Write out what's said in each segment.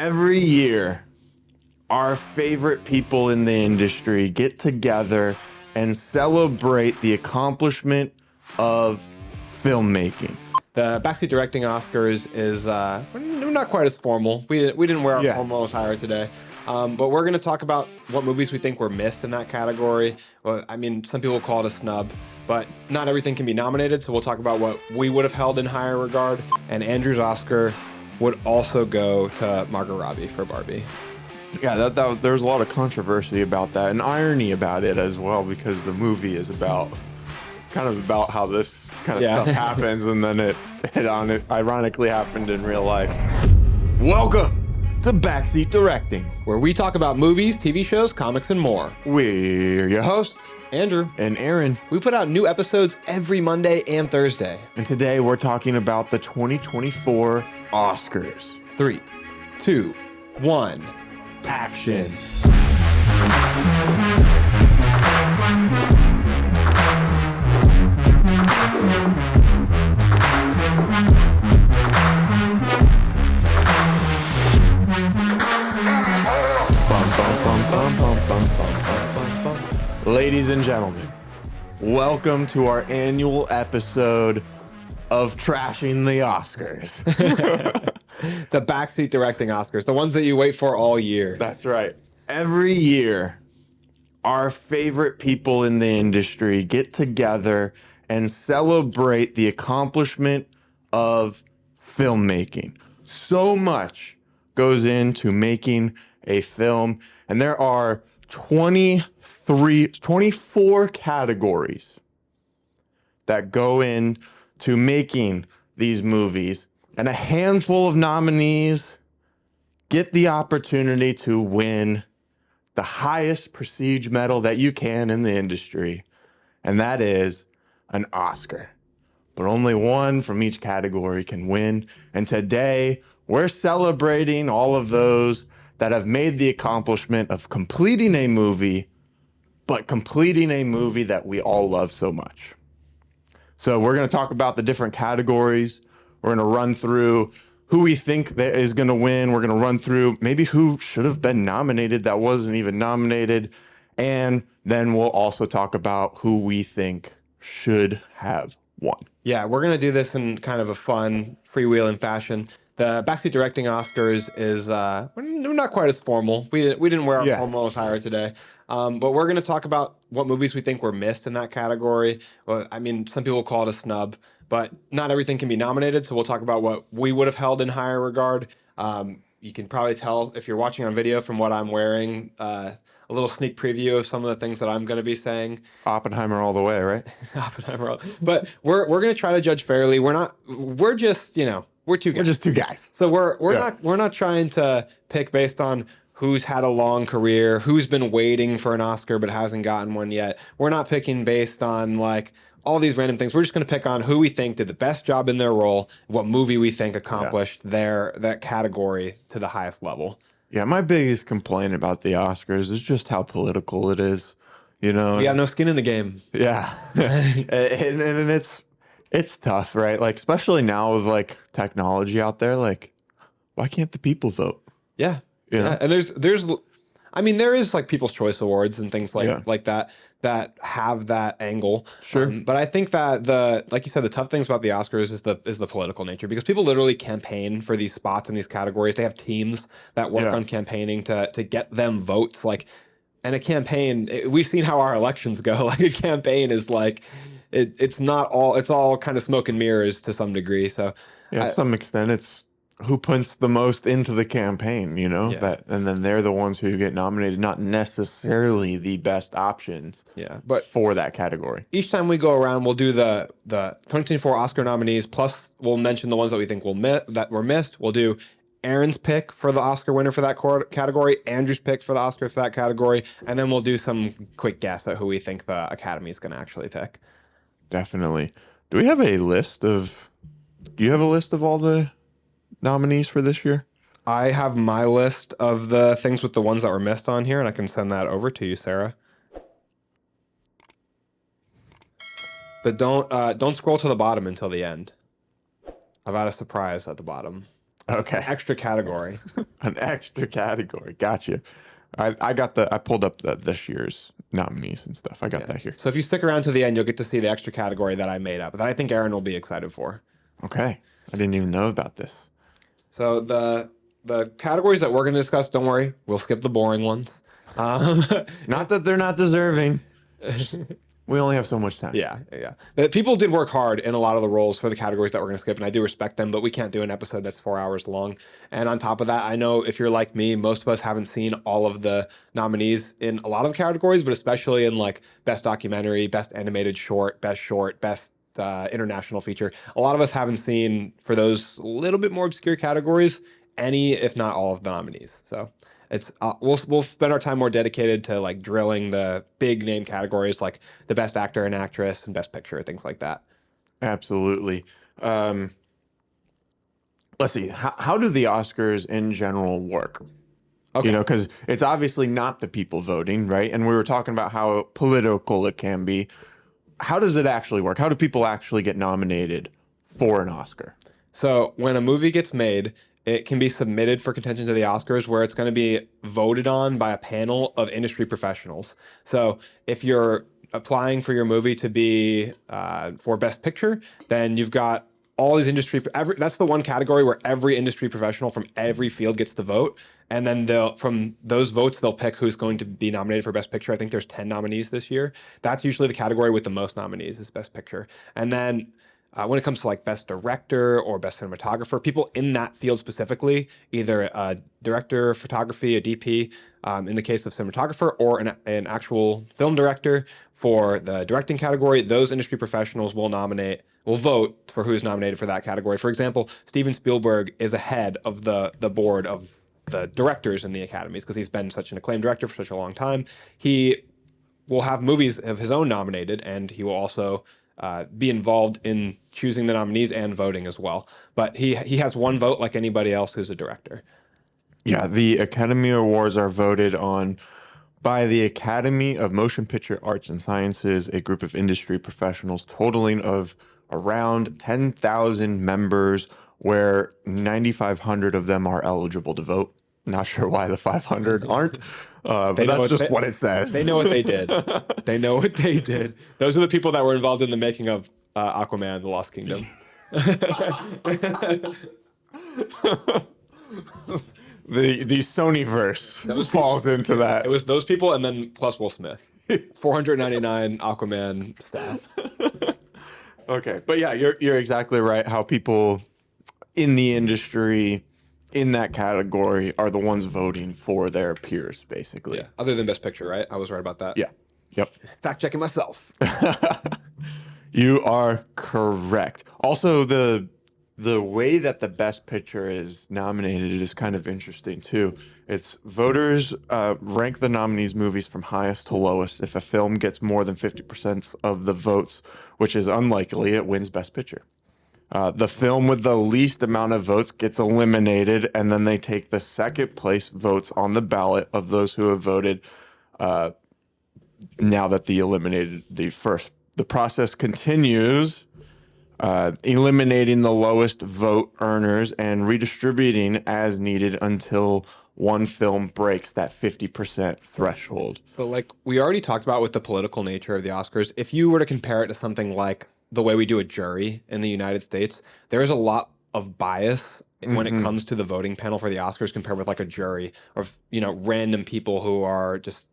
Every year, our favorite people in the industry get together and celebrate the accomplishment of filmmaking. The Backseat directing Oscars is not quite as formal. We didn't wear our formal attire today, but we're going to talk about what movies we think were missed in that category. Well, I mean, some people call it a snub, but not everything can be nominated. So we'll talk about what we would have held in higher regard. And Andrew's Oscar would also go to Margot Robbie for Barbie. Yeah, there's a lot of controversy about that and irony about it as well, because the movie is about how this kind of stuff happens, and then it ironically happened in real life. Welcome to Backseat Directing, where we talk about movies, TV shows, comics, and more. We're your hosts, Andrew and Aaron. We put out new episodes every Monday and Thursday. And today we're talking about the 2024 Oscars. 3, 2, 1, action. Ladies and gentlemen, welcome to our annual episode of Trashing the Oscars. The Backseat directing Oscars, the ones that you wait for all year. That's right. Every year, our favorite people in the industry get together and celebrate the accomplishment of filmmaking. So much goes into making a film, and there are 24 categories that go into making these movies, and a handful of nominees get the opportunity to win the highest prestige medal that you can in the industry, and that is an Oscar. But only one from each category can win, and today we're celebrating all of those that have made the accomplishment of completing a movie, but completing a movie that we all love so much. So we're going to talk about the different categories. We're going to run through who we think that is going to win. We're going to run through maybe who should have been nominated that wasn't even nominated. And then we'll also talk about who we think should have won. Yeah, we're going to do this in kind of a fun, freewheeling fashion. The Backseat directing Oscars is not quite as formal. We didn't wear our formal attire today. But we're going to talk about what movies we think were missed in that category. Well, I mean, some people call it a snub, but not everything can be nominated. So we'll talk about what we would have held in higher regard. You can probably tell if you're watching on video from what I'm wearing, a little sneak preview of some of the things that I'm going to be saying. Oppenheimer all the way, right? Oppenheimer. But we're going to try to judge fairly. We're just, we're two guys. We're just two guys. So we're not trying to pick based on who's had a long career, who's been waiting for an Oscar but hasn't gotten one yet. We're not picking based on like all these random things. We're just going to pick on who we think did the best job in their role, what movie we think accomplished that category to the highest level. Yeah, my biggest complaint about the Oscars is just how political it is. You got no skin in the game. Yeah. and it's tough, right? Like, especially now with like technology out there, like, why can't the people vote? Yeah. Yeah. And there is like People's Choice Awards and things like that have that angle. Sure. But I think that like you said, the tough things about the Oscars is the political nature, because people literally campaign for these spots in these categories. They have teams that work on campaigning to get them votes. Like, and a campaign, we've seen how our elections go. Like, a campaign is like, it's all kind of smoke and mirrors to some degree. So to some extent, it's who puts the most into the campaign, that, and then they're the ones who get nominated, not necessarily the best options but for that category. Each time we go around, we'll do the 2024 Oscar nominees, plus we'll mention the ones that we think that were missed. We'll do Aaron's pick for the Oscar winner for that category, Andrew's pick for the Oscar for that category, and then we'll do some quick guess at who we think the Academy is going to actually pick. Definitely. Do you have a list of all the nominees for this year? I have my list of the things with the ones that were missed on here, and I can send that over to you, Sarah. But don't scroll to the bottom until the end. I've got a surprise at the bottom. Okay. Extra category. An extra category. Gotcha. I pulled up this year's nominees and stuff. I got that here. So if you stick around to the end, you'll get to see the extra category that I made up that I think Arron will be excited for. Okay. I didn't even know about this. So the categories that we're going to discuss, don't worry, we'll skip the boring ones. Not that they're not deserving. We only have so much time. Yeah. The people did work hard in a lot of the roles for the categories that we're going to skip, and I do respect them, but we can't do an episode that's 4 hours long. And on top of that, I know if you're like me, most of us haven't seen all of the nominees in a lot of the categories, but especially in like best documentary, best animated short, best international feature. A lot of us haven't seen, for those little bit more obscure categories, any, if not all of the nominees. So it's we'll spend our time more dedicated to like drilling the big name categories like the best actor and actress and best picture, things like that. Absolutely. Let's see. How do the Oscars in general work? Okay. You know, because it's obviously not the people voting, right? And we were talking about how political it can be. How does it actually work? How do people actually get nominated for an Oscar? So when a movie gets made, it can be submitted for contention to the Oscars, where it's going to be voted on by a panel of industry professionals. So if you're applying for your movie to be for Best Picture, then you've got all these that's the one category where every industry professional from every field gets the vote. And then from those votes, they'll pick who's going to be nominated for Best Picture. I think there's 10 nominees this year. That's usually the category with the most nominees is Best Picture. And then when it comes to like best director or best cinematographer, people in that field specifically, either a director of photography, a DP, in the case of cinematographer, or an actual film director for the directing category, those industry professionals will vote for who's nominated for that category. For example, Steven Spielberg is ahead of the board of the directors in the academies because he's been such an acclaimed director for such a long time. He will have movies of his own nominated, and he will also be involved in choosing the nominees and voting as well. But he has one vote like anybody else who's a director. Yeah, the Academy Awards are voted on by the Academy of Motion Picture Arts and Sciences, a group of industry professionals totaling of around 10,000 members, where 9,500 of them are eligible to vote. Not sure why the 500 aren't, but that's just what it says. They know what they did. They know what they did. Those are the people that were involved in the making of Aquaman, The Lost Kingdom. The Sonyverse falls into that. It was those people and then plus Will Smith. 499 Aquaman staff. Okay, but yeah, you're exactly right. How people in the industry in that category are the ones voting for their peers, basically. Yeah, other than Best Picture, right? I was right about that. Yeah. Yep. Fact checking myself. You are correct. Also, the way that the Best Picture is nominated is kind of interesting too. It's voters rank the nominees' movies from highest to lowest. If a film gets more than 50% of the votes, which is unlikely, it wins Best Picture. The film with the least amount of votes gets eliminated, and then they take the second place votes on the ballot of those who have voted now that they eliminated the first. The process continues, eliminating the lowest vote earners and redistributing as needed until one film breaks that 50% threshold. But like we already talked about with the political nature of the Oscars, if you were to compare it to something like the way we do a jury in the United States, there's a lot of bias when it comes to the voting panel for the Oscars compared with like a jury or, random people who are just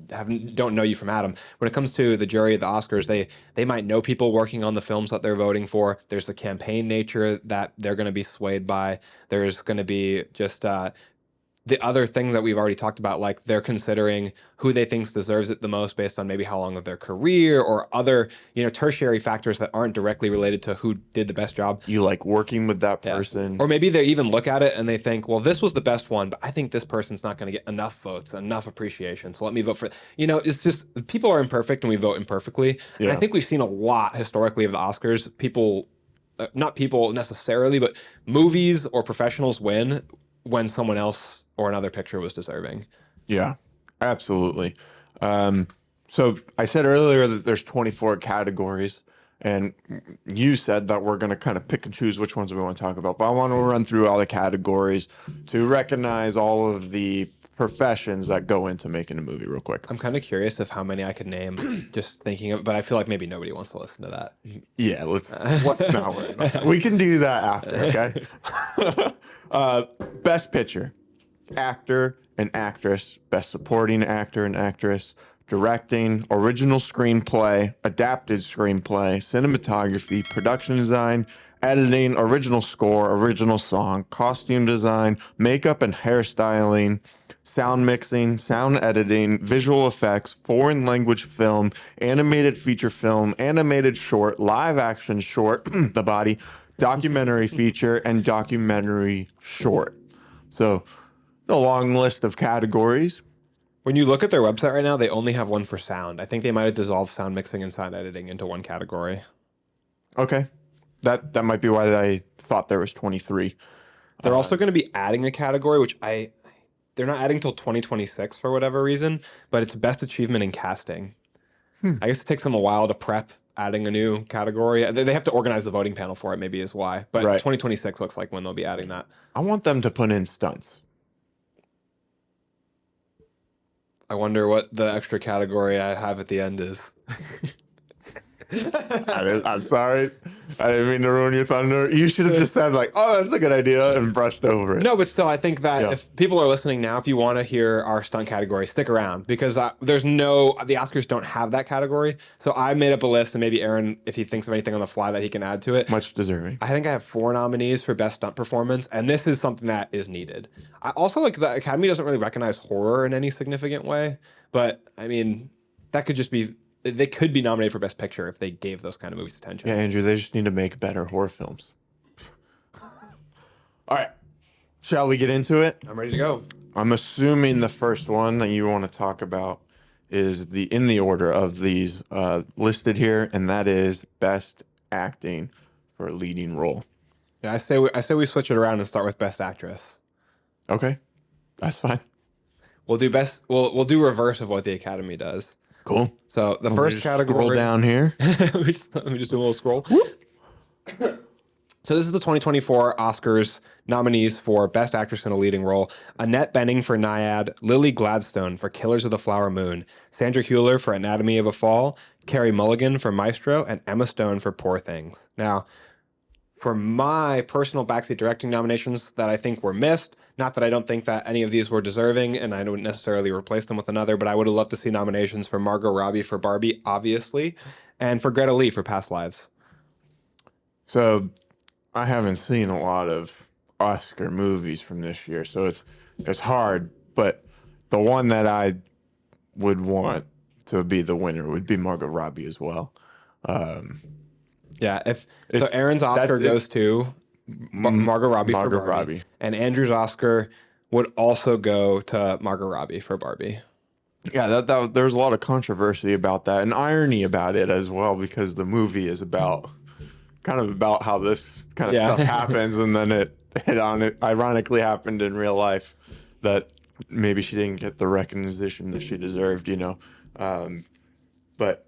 don't know you from Adam. When it comes to the jury of the Oscars, they might know people working on the films that they're voting for. There's the campaign nature that they're going to be swayed by. There's going to be just the other things that we've already talked about, like they're considering who they think deserves it the most based on maybe how long of their career or other, tertiary factors that aren't directly related to who did the best job. You like working with that person. Or maybe they even look at it and they think, well, this was the best one, but I think this person's not going to get enough votes, enough appreciation. So let me vote for, it's just people are imperfect and we vote imperfectly. Yeah. And I think we've seen a lot historically of the Oscars. People, not people necessarily, but movies or professionals win when someone else or another picture was deserving. Yeah, absolutely. So I said earlier that there's 24 categories. And you said that we're going to kind of pick and choose which ones we want to talk about. But I want to run through all the categories to recognize all of the professions that go into making a movie real quick. I'm kind of curious of how many I could name just thinking of, but I feel like maybe nobody wants to listen to that. Yeah, let's not worry about that. We can do that after, okay? Best picture, actor and actress, best supporting actor and actress, directing, original screenplay, adapted screenplay, cinematography, production design, editing, original score, original song, costume design, makeup and hairstyling, sound mixing, sound editing, visual effects, foreign language film, animated feature film, animated short, live action short, the body, documentary feature, and documentary short. So, a long list of categories. When you look at their website right now, they only have one for sound. I think they might have dissolved sound mixing and sound editing into one category. Okay. That might be why I thought there was 23. They're also going to be adding a category, which they're not adding till 2026 for whatever reason, but it's best achievement in casting. I guess it takes them a while to prep adding a new category. They have to organize the voting panel for it, maybe is why. But Right. 2026 looks like when they'll be adding that. I want them to put in stunts. I wonder what the extra category I have at the end is. I'm sorry. I didn't mean to ruin your thunder. You should have just said like, oh, that's a good idea and brushed over it. No, but still, I think that if people are listening now, if you want to hear our stunt category, stick around because the Oscars don't have that category. So I made up a list and maybe Aaron, if he thinks of anything on the fly that he can add to it. Much deserving. I think I have 4 nominees for best stunt performance, and this is something that is needed. I also like the Academy doesn't really recognize horror in any significant way, but I mean, that could just be, they could be nominated for best picture if they gave those kind of movies attention. Yeah, Andrew, they just need to make better horror films. All right. Shall we get into it? I'm ready to go. I'm assuming the first one that you want to talk about is in the order of these listed here, and that is best acting for a leading role. Yeah, I say we switch it around and start with best actress. Okay, that's fine. We'll do best. We'll do reverse of what the Academy does. Cool. So the first category. Scroll down here. let me just do a little scroll. So this is the 2024 Oscars nominees for Best Actress in a Leading Role. Annette Bening for Naiad, Lily Gladstone for Killers of the Flower Moon, Sandra Hüller for Anatomy of a Fall, Carey Mulligan for Maestro, and Emma Stone for Poor Things. Now, for my personal backseat directing nominations that I think were missed, not that I don't think that any of these were deserving, and I don't necessarily replace them with another, but I would have loved to see nominations for Margot Robbie for Barbie, obviously, and for Greta Lee for Past Lives. So I haven't seen a lot of Oscar movies from this year, so it's hard. But the one that I would want to be the winner would be Margot Robbie as well. Yeah, so Aaron's Oscar goes to Margot Robbie for Barbie, and Andrew's Oscar would also go to Margot Robbie for Barbie. Yeah, there's a lot of controversy about that and irony about it as well, because the movie is about how this kind of stuff happens, and then it ironically happened in real life that maybe she didn't get the recognition that she deserved, but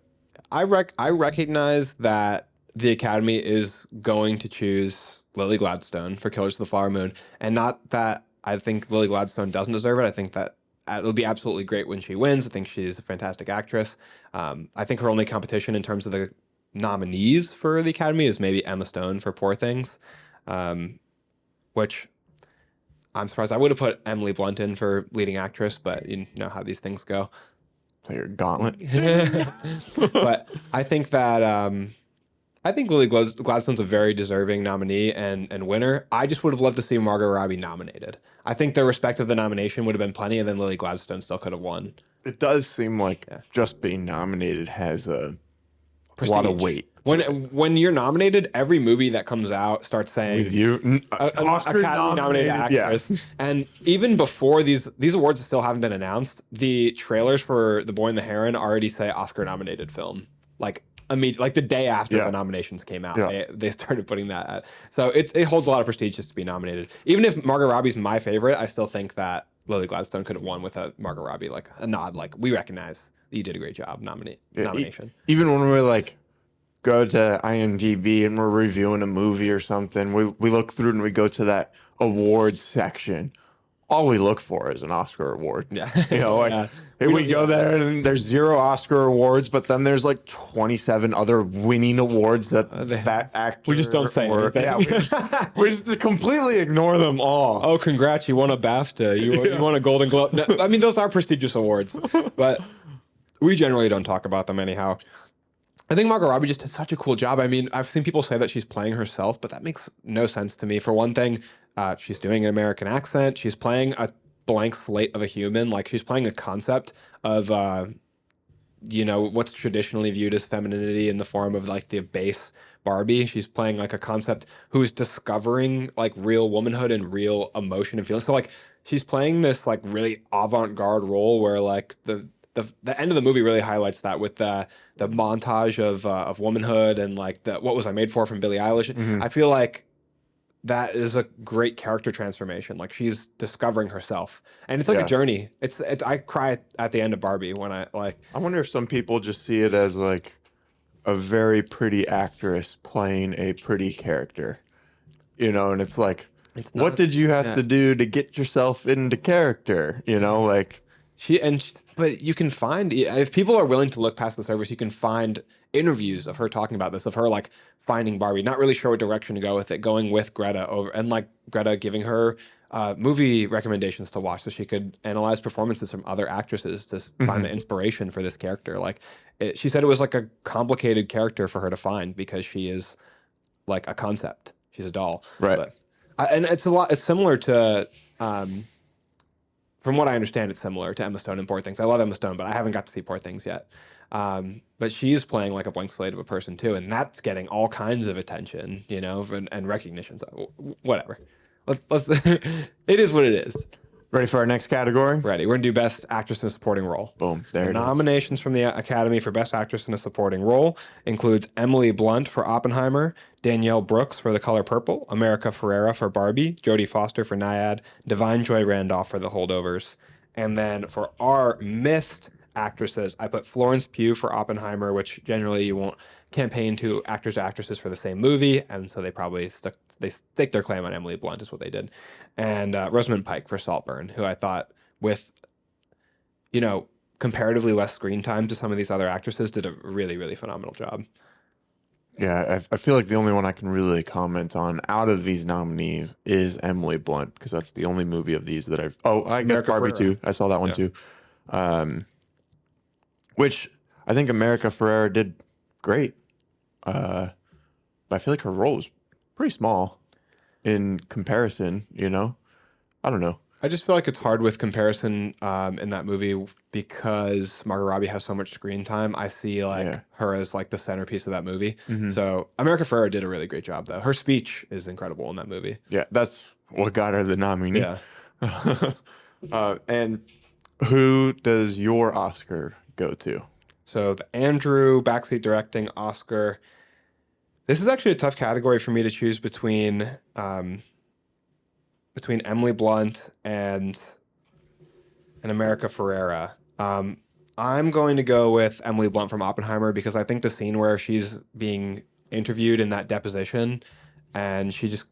I recognize that the Academy is going to choose Lily Gladstone for Killers of the Flower Moon, and not that I think Lily Gladstone doesn't deserve it. I think that it'll be absolutely great when she wins. I think she's a fantastic actress. I think her only competition in terms of the nominees for the Academy is maybe Emma Stone for Poor Things, which I'm surprised. I would have put Emily Blunt in for leading actress, but you know how these things go. So your gauntlet. But I think that I think Lily Gladstone's a very deserving nominee and winner. I just would have loved to see Margot Robbie nominated. I think the respect of the nomination would have been plenty, and then Lily Gladstone still could have won. It does seem like just being nominated has a lot of weight. When you're nominated, every movie that comes out starts saying with you, Oscar nominated actress. Yeah. And even before these awards still haven't been announced, the trailers for The Boy and the Heron already say Oscar nominated film. Like the day after the nominations came out, they started putting that at. So it holds a lot of prestige just to be nominated. Even if Margot Robbie's my favorite, I still think that Lily Gladstone could have won with a Margot Robbie, like a nod, like we recognize that you did a great job nomination. Even when we're like go to IMDb and we're reviewing a movie or something, we look through and we go to that awards section. All we look for is an Oscar award. Yeah. You know, like we go there and there's 0 Oscar awards, but then there's like 27 other winning awards that that actor. We just don't say anything. Yeah, we just completely ignore them all. Oh, congrats! You won a BAFTA. You won a Golden Globe. No, I mean, those are prestigious awards, but we generally don't talk about them anyhow. I think Margot Robbie just did such a cool job. I mean, I've seen people say that she's playing herself, but that makes no sense to me. For one thing, she's doing an American accent. She's playing a blank slate of a human. Like, she's playing a concept of, what's traditionally viewed as femininity in the form of like the base Barbie. She's playing like a concept who's discovering like real womanhood and real emotion and feeling. So like, she's playing this like really avant-garde role where like the end of the movie really highlights that with the montage of womanhood and like the What Was I Made For from Billie Eilish. Mm-hmm. I feel like that is a great character transformation. Like, she's discovering herself, and it's like a journey. It's I cry at the end of Barbie when I wonder if some people just see it as like a very pretty actress playing a pretty character, you know, and it's like, what did you have to do to get yourself into character, you know, like. But you can find, if people are willing to look past the surface, you can find interviews of her talking about this, of her like finding Barbie, not really sure what direction to go with it, going with Greta over, and like Greta giving her movie recommendations to watch so she could analyze performances from other actresses to find the inspiration for this character. Like, she said it was like a complicated character for her to find because she is like a concept. She's a doll. Right. And it's similar to, from what I understand, it's similar to Emma Stone in Poor Things. I love Emma Stone, but I haven't got to see Poor Things yet. But she's playing like a blank slate of a person too, and that's getting all kinds of attention, you know, and recognition. So whatever. Let's it is what it is. Ready for our next category? Ready. We're gonna do Best Actress in a Supporting Role. Boom. There it is. Nominations from the Academy for Best Actress in a Supporting Role includes Emily Blunt for Oppenheimer, Danielle Brooks for The Color Purple, America Ferrera for Barbie, Jodie Foster for Nyad, Divine Joy Randolph for The Holdovers. And then for our missed actresses, I put Florence Pugh for Oppenheimer, which generally you won't campaign to actors or actresses for the same movie, and so they probably stake their claim on Emily Blunt is what they did. And Rosamund Pike for Saltburn, who I thought, with, you know, comparatively less screen time to some of these other actresses, did a really, really phenomenal job. Yeah, I feel like the only one I can really comment on out of these nominees is Emily Blunt, because that's the only movie of these that I've. Oh, I guess Barbie too. I saw that one too. Which I think America Ferrera did great. But I feel like her role was pretty small in comparison, you know? I don't know. I just feel like it's hard with comparison in that movie because Margot Robbie has so much screen time. I see her as like the centerpiece of that movie. Mm-hmm. So America Ferrera did a really great job, though. Her speech is incredible in that movie. Yeah, that's what got her the nominee. Yeah. And who does your Oscar go to? So the Andrew Backseat Directing Oscar. This is actually a tough category for me to choose between Emily Blunt and America Ferrera. I'm going to go with Emily Blunt from Oppenheimer because I think the scene where she's being interviewed in that deposition and she just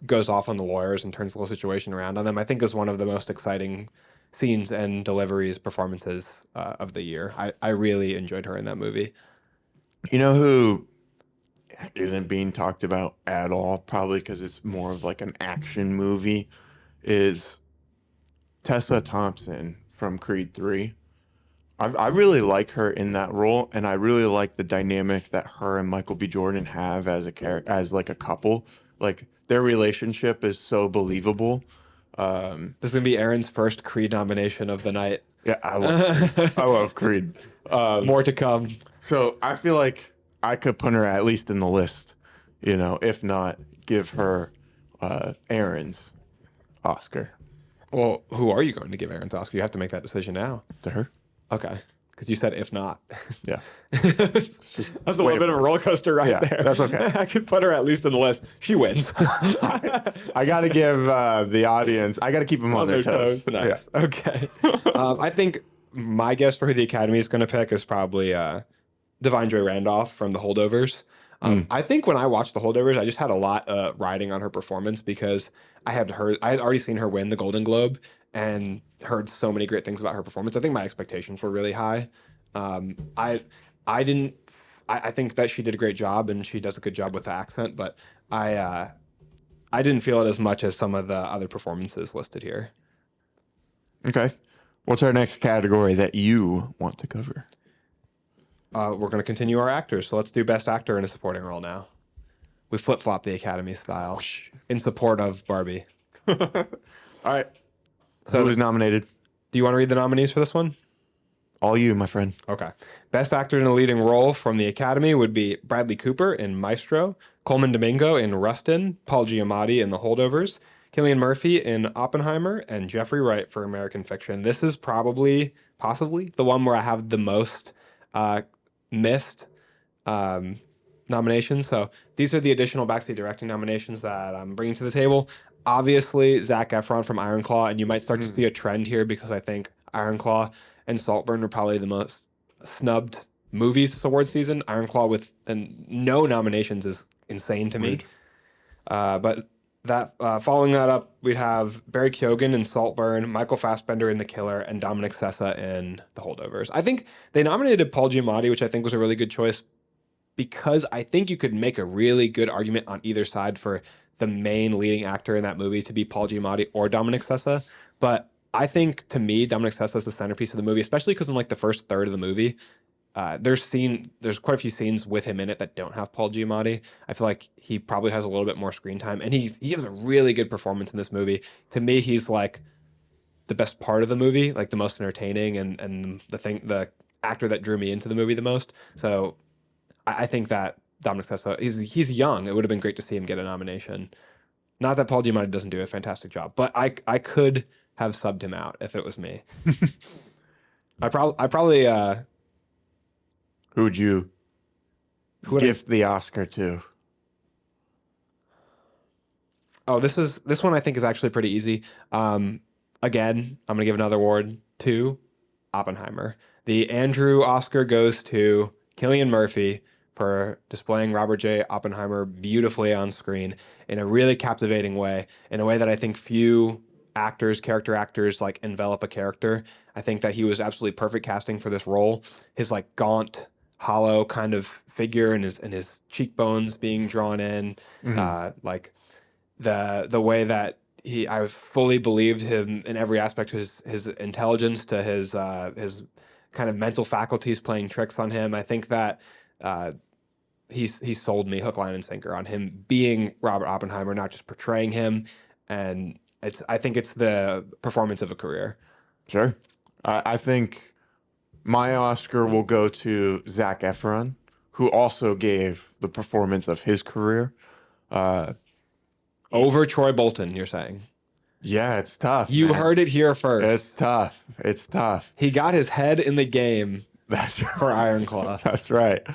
goes off on the lawyers and turns the whole situation around on them, I think is one of the most exciting scenes and deliveries, performances of the year. I really enjoyed her in that movie. You know who isn't being talked about at all, probably because it's more of like an action movie, is Tessa Thompson from Creed 3. I really like her in that role, and I really like the dynamic that her and Michael B. Jordan have as like a couple. Like, their relationship is so believable. This is gonna be Aaron's first Creed nomination of the night. Yeah, I love Creed. I love Creed. More to come. So I feel like I could put her at least in the list, you know, if not give her Aaron's Oscar. Well, who are you going to give Aaron's Oscar? You have to make that decision now. To her. Okay. Because you said if not. Yeah. That's a little bit of a roller coaster there. That's okay. I could put her at least in the list. She wins. I got to give the audience, I got to keep them on their toes. Nice. Yeah. Okay. I think my guess for who the Academy is going to pick is probably Divine Joy Randolph from The Holdovers. I think when I watched The Holdovers, I just had a lot riding on her performance because I had already seen her win the Golden Globe and heard so many great things about her performance. I think my expectations were really high. I I didn't. I think that she did a great job and she does a good job with the accent, but I didn't feel it as much as some of the other performances listed here. Okay. What's our next category that you want to cover? We're going to continue our actors. So let's do Best Actor in a Supporting Role now. We flip-flop the Academy style in support of Barbie. All right. So Who was nominated? Do you want to read the nominees for this one? All you, my friend. Okay. Best Actor in a Leading Role from the Academy would be Bradley Cooper in Maestro, Coleman Domingo in Rustin, Paul Giamatti in The Holdovers, Cillian Murphy in Oppenheimer, and Jeffrey Wright for American Fiction. This is possibly the one where I have the most missed nominations. So these are the additional backseat directing nominations that I'm bringing to the table. Obviously, Zac Efron from Iron Claw, and you might start to see a trend here because I think Iron Claw and Saltburn are probably the most snubbed movies this award season. Iron Claw with no nominations is insane to me. But that following that up, we'd have Barry Keoghan in Saltburn, Michael Fassbender in The Killer, and Dominic Sessa in The Holdovers. I think they nominated Paul Giamatti, which I think was a really good choice because I think you could make a really good argument on either side for the main leading actor in that movie to be Paul Giamatti or Dominic Sessa. But I think, to me, Dominic Sessa is the centerpiece of the movie, especially because in like the first third of the movie, there's quite a few scenes with him in it that don't have Paul Giamatti. I feel like he probably has a little bit more screen time, and he gives a really good performance in this movie. To me, he's like the best part of the movie, like the most entertaining, and the actor that drew me into the movie the most. So I think that Dominic Sessa, he's young. It would have been great to see him get a nomination. Not that Paul Giamatti doesn't do a fantastic job, but I could have subbed him out if it was me. I probably Who would you gift the Oscar to? Oh, this one I think is actually pretty easy. Again, I'm gonna give another award to Oppenheimer. The Andrew Oscar goes to Cillian Murphy for displaying Robert J. Oppenheimer beautifully on screen in a really captivating way, in a way that I think few character actors like envelop a character. I think that he was absolutely perfect casting for this role. His like gaunt, hollow kind of figure and his cheekbones being drawn in, like the way that I fully believed him in every aspect of his intelligence to his kind of mental faculties playing tricks on him. I think that he sold me hook, line, and sinker on him being Robert Oppenheimer, not just portraying him. And I think it's the performance of a career. Sure. I think my Oscar will go to Zac Efron, who also gave the performance of his career. Over Troy Bolton, you're saying? Yeah, it's tough. You man. heard it here first. It's tough. It's tough. He got his head in the game. That's right. For Iron Claw. That's right.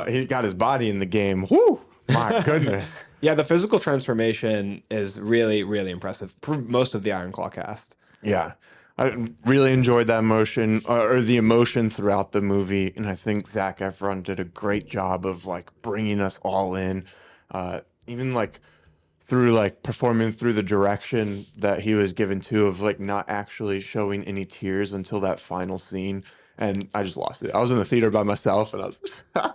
He got his body in the game. Whoo! My goodness. Yeah, the physical transformation is really, really impressive for most of the Iron Claw cast. Yeah. I really enjoyed that emotion or the emotion throughout the movie. And I think Zac Efron did a great job of like bringing us all in, even like through like performing through the direction that he was given to of like not actually showing any tears until that final scene. And I just lost it. I was in the theater by myself and I was just, I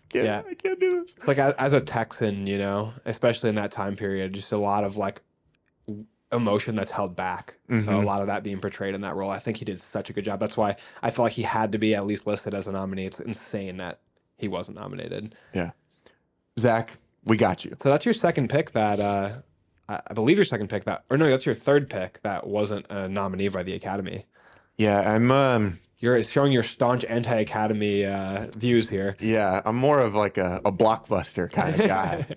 can't do this. It's like as a Texan, you know, especially in that time period, just a lot of like emotion that's held back. So a lot of that being portrayed in that role. I think he did such a good job. That's why I feel like he had to be at least listed as a nominee. It's insane that he wasn't nominated. Yeah. Zach, we got you. So that's your second pick that I believe your second pick that's your third pick that wasn't a nominee by the Academy. Yeah, I'm You're showing your staunch anti-Academy views here. Yeah, I'm more of like a blockbuster kind of guy.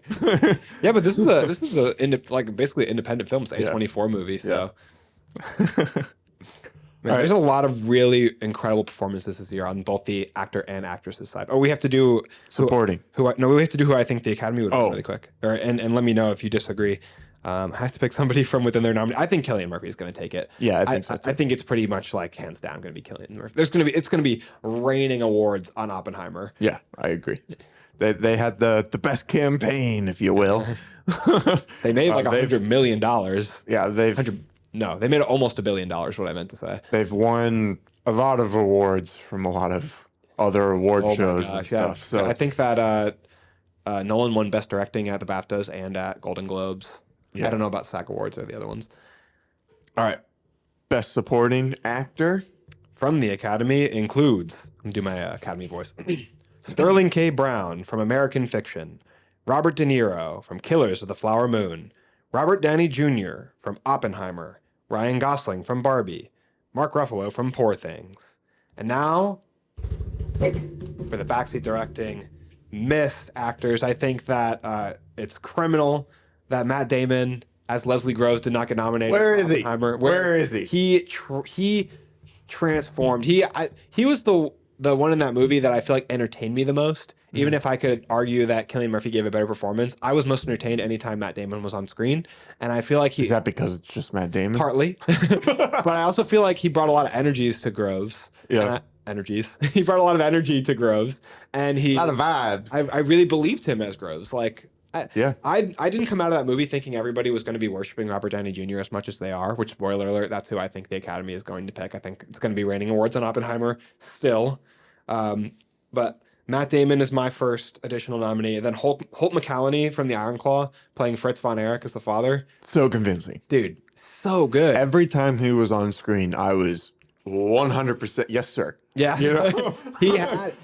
Yeah, but this is basically an independent film. It's an A24 movie, so there's a lot of really incredible performances this year on both the actor and actress's side. Oh, we have to do supporting. We have to do who I think the Academy would win really quick. And let me know if you disagree. I have to pick somebody from within their nominee. I think Cillian Murphy is going to take it. Yeah, I think so too. I think it's pretty much like hands down going to be Cillian Murphy. It's going to be raining awards on Oppenheimer. Yeah, I agree. They had the best campaign, if you will. They made like $100 million. Yeah, they made almost $1 billion. What I meant to say. They've won a lot of awards from a lot of other award Oh my shows gosh, and stuff. yeah. So I think that Nolan won Best Directing at the BAFTAs and at Golden Globes. Yeah. I don't know about SAG Awards or the other ones. all right, best supporting actor. From the Academy includes, I'm do my Academy voice. Sterling K. Brown from American Fiction, Robert De Niro from Killers of the Flower Moon, Robert Downey Jr. from Oppenheimer, Ryan Gosling from Barbie, Mark Ruffalo from Poor Things. And now, for the backseat directing, missed actors. I think that it's criminal that Matt Damon as Leslie Groves did not get nominated. Where for is he? Oppenheimer. Where is he? He transformed. He was the one in that movie that I feel like entertained me the most. Even if I could argue that Cillian Murphy gave a better performance, I was most entertained anytime Matt Damon was on screen. And I feel like Is that because it's just Matt Damon? partly, but I also feel like he brought a lot of energies to Groves. Yeah. He brought a lot of energy to Groves, and A lot of vibes. I really believed him as Groves. Like, Yeah. I didn't come out of that movie thinking everybody was going to be worshiping Robert Downey Jr. as much as they are, which, spoiler alert, that's who I think the Academy is going to pick. I think it's going to be raining awards on Oppenheimer still. But Matt Damon is my first additional nominee. Then Holt McCallany from the Iron Claw playing Fritz von Erich as the father. So convincing. Dude, so good. Every time he was on screen, I was 100%, yes, sir. Yeah. You know,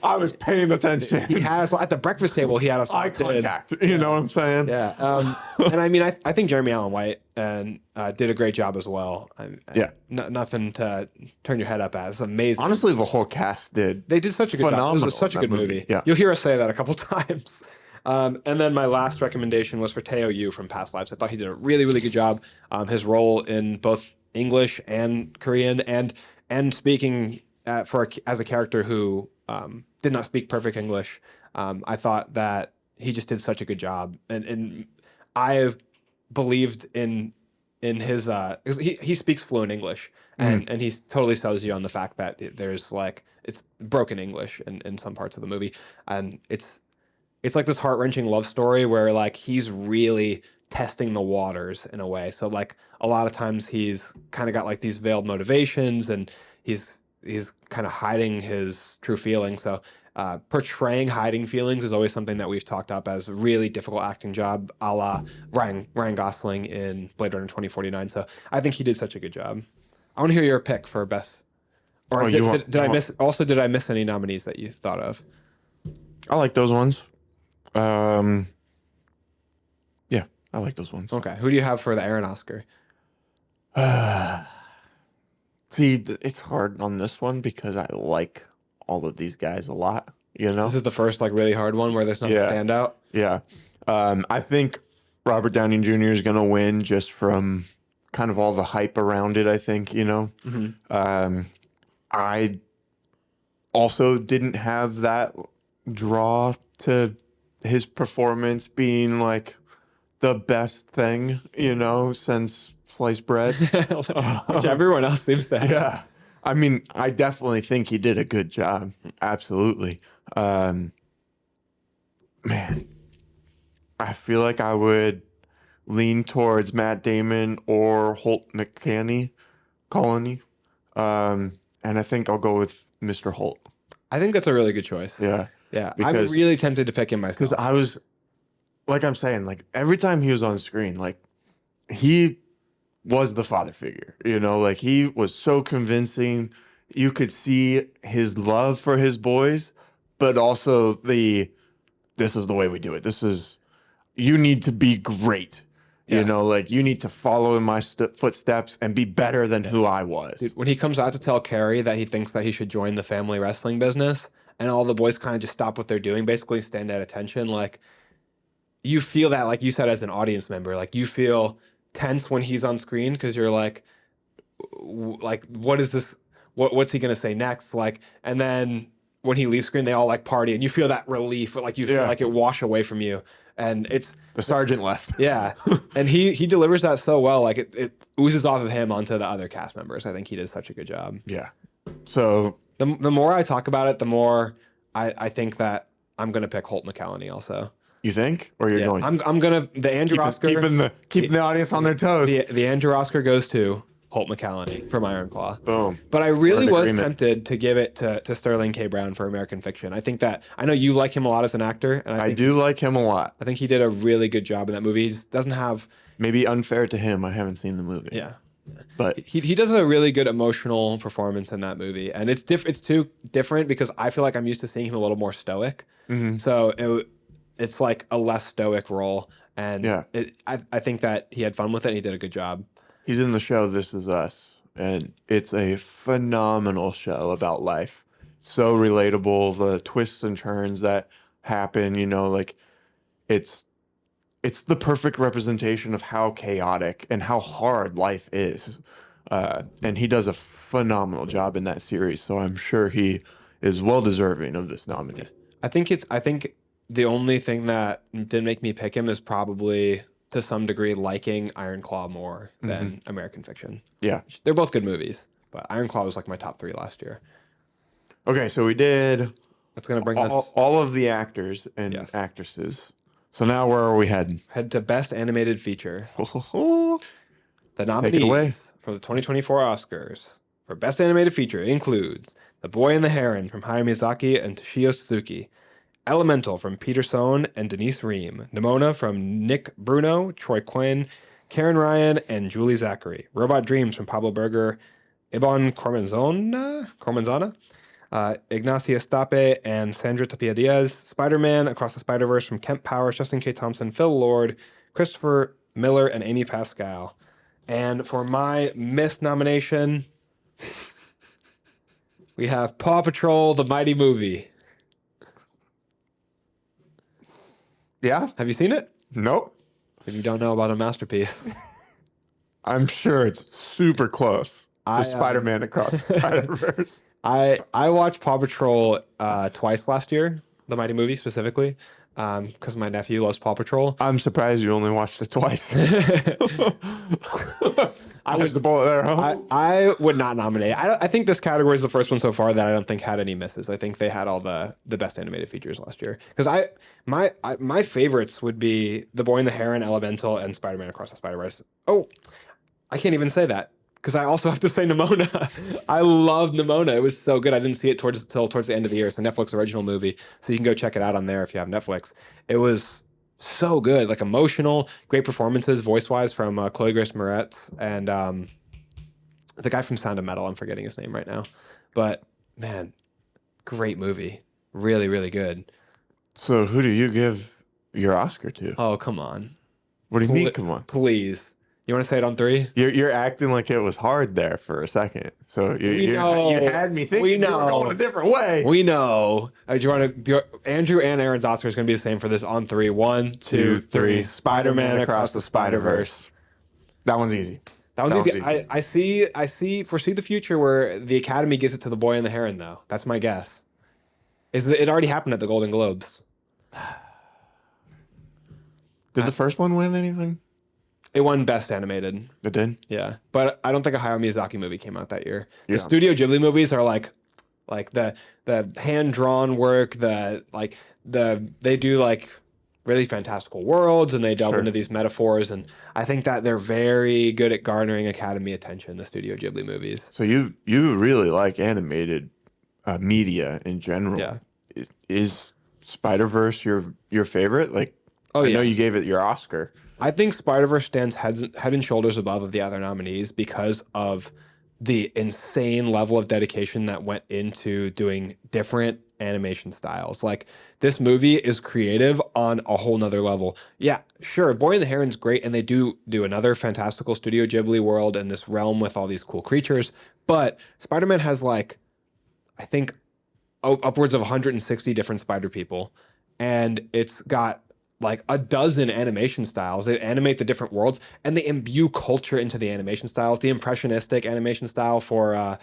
I was paying attention. He had us at the breakfast table. He had us Eye locked in. contact. You know what I'm saying? Yeah. And I mean, I think Jeremy Allen White did a great job as well. Yeah. Nothing to turn your head up at. It's amazing. Honestly, the whole cast did. They did such a good job. It phenomenal was such a in that good movie. Yeah. You'll hear us say that a couple times. And then my last recommendation was for Teo Yu from Past Lives. I thought he did a really, really good job. His role in both English and Korean and speaking as a character who did not speak perfect English. I thought that he just did such a good job, and I believed in his 'cause he speaks fluent English, and he totally sells you on the fact that there's like it's broken English in some parts of the movie, and it's like this heart-wrenching love story where like he's really testing the waters in a way. So like a lot of times he's kind of got like these veiled motivations, and he's kind of hiding his true feelings. So portraying hiding feelings is always something that we've talked up as a really difficult acting job, a la Ryan Gosling in Blade Runner 2049. So I think he did such a good job. I want to hear your pick for best. Or did I miss? Also, did I miss any nominees that you thought of? I like those ones. Yeah, I like those ones. Okay, who do you have for the Arron Oscar? See, it's hard on this one because I like all of these guys a lot. You know, This is the first like really hard one where there's no standout. yeah. I think Robert Downey Jr. is gonna win just from kind of all the hype around it. I think I also didn't have that draw to his performance being like the best thing, since sliced bread. Which everyone else seems to have. Yeah. I mean, I definitely think he did a good job. Absolutely. Man, I feel like I would lean towards Matt Damon or Holt McCallany. And I think I'll go with Mr. Holt. I think that's a really good choice. Yeah. Yeah. I'm really tempted to pick him myself. Because I was, like I'm saying, like every time he was on screen, like he was the father figure, like he was so convincing. You could see his love for his boys, but also this is the way we do it. You need to be great. Like you need to follow in my footsteps and be better than who I was. Dude, when he comes out to tell Carrie that he thinks that he should join the family wrestling business, and all the boys kind of just stop what they're doing, basically stand at attention, like you feel that, like you said, as an audience member, like you feel tense when he's on screen because you're like what is this? What's he gonna say next? Like, and then when he leaves screen, they all like party, and you feel that relief, like you feel like it wash away from you. And it's The sergeant left. yeah, and he delivers that so well. Like it oozes off of him onto the other cast members. I think he does such a good job. Yeah. So The more I talk about it, the more I think that I'm gonna pick Holt McCallany also. you think, or you're Yeah, going I'm gonna the Andrew Oscar keeping the audience on their toes. the Andrew Oscar goes to Holt McCallany from Iron Claw. Boom. But I really We're in was agreement. tempted to give it to Sterling K. Brown for American Fiction. I think that I know you like him a lot as an actor, and I think do like him a lot. I think he did a really good job in that movie. He doesn't have Maybe unfair to him. I haven't seen the movie. yeah. But He does a really good emotional performance in that movie, and it's too different because I feel like I'm used to seeing him a little more stoic. So it's like a less stoic role, and Yeah. I think that he had fun with it and he did a good job. he's in the show This Is Us, and it's a phenomenal show about life. So relatable, the twists and turns that happen, like it's the perfect representation of how chaotic and how hard life is. And he does a phenomenal job in that series, so I'm sure he is well deserving of this nominee. I think the only thing that did make me pick him is probably to some degree liking Iron Claw more than American Fiction. Yeah. They're both good movies, but Iron Claw was like my top 3 last year. Okay, so we did That's gonna bring us all of the actors and Yes. actresses. So now where are we heading? head to Best Animated Feature. Oh, The Take it away. nominees for the 2024 Oscars for Best Animated Feature includes The Boy and the Heron from Hayao Miyazaki and Toshio Suzuki, Elemental from Peter Sohn and Denise Ream, Nimona from Nick Bruno, Troy Quinn, Karen Ryan, and Julie Zachary, Robot Dreams from Pablo Berger, Ibon Cormanzana, Ignacia Stape and Sandra Tapia Diaz, Spider-Man Across the Spider-Verse from Kent Powers, Justin K. Thompson, Phil Lord, Christopher Miller, and Amy Pascal. And for my missed nomination, we have Paw Patrol: The Mighty Movie. yeah? Have you seen it? Nope. If you don't know about a masterpiece, I'm sure it's super close to Spider-Man Across the Spider-Verse. I watched Paw Patrol twice last year, the Mighty Movie specifically, because my nephew loves Paw Patrol. I'm surprised you only watched it twice. I was the bullet there, huh? I would not nominate. I think this category is the first one so far that I don't think had any misses. I think they had all the best animated features last year. Because my favorites would be The Boy and the Heron, Elemental, and Spider-Man Across the Spider-Verse. Oh, I can't even say that because I also have to say Nimona. I love Nimona. It was so good. I didn't see it till towards the end of the year. It's a Netflix original movie, so you can go check it out on there if you have Netflix. It was so good, like emotional, great performances, voice-wise from Chloe Grace Moretz and the guy from Sound of Metal. I'm forgetting his name right now, but man, great movie. Really, really good. So who do you give your Oscar to? Oh, come on. What do you mean, come on? Please. You want to say it on 3? You're acting like it was hard there for a second. So you know. had me thinking you were going a different way. We know. Do you want to do Andrew and Aaron's Oscar is going to be the same for this on 3. 1, 2, 3. Spider-Man Across the Spider-Verse. That one's easy. That one's easy. I foresee the future where the Academy gives it to The Boy and the Heron, though. That's my guess. It already happened at the Golden Globes. Did the first one win anything? It won Best Animated. It did? Yeah, but I don't think a Hayao Miyazaki movie came out that year. Yeah. The Studio Ghibli movies are like the hand drawn work. They do like really fantastical worlds and they delve into these metaphors, and I think that they're very good at garnering Academy attention. The Studio Ghibli movies. So you really like animated media in general. Yeah. Is Spider-Verse your favorite? Like, Oh, I yeah. know you gave it your Oscar. I think Spider-Verse stands head and shoulders above of the other nominees because of the insane level of dedication that went into doing different animation styles. Like, this movie is creative on a whole nother level. Yeah, sure, Boy and the Heron's great, and they do another fantastical Studio Ghibli world and this realm with all these cool creatures, but Spider-Man has, like, I think upwards of 160 different spider people, and it's got like a dozen animation styles. They animate the different worlds and they imbue culture into the animation styles. The impressionistic animation style for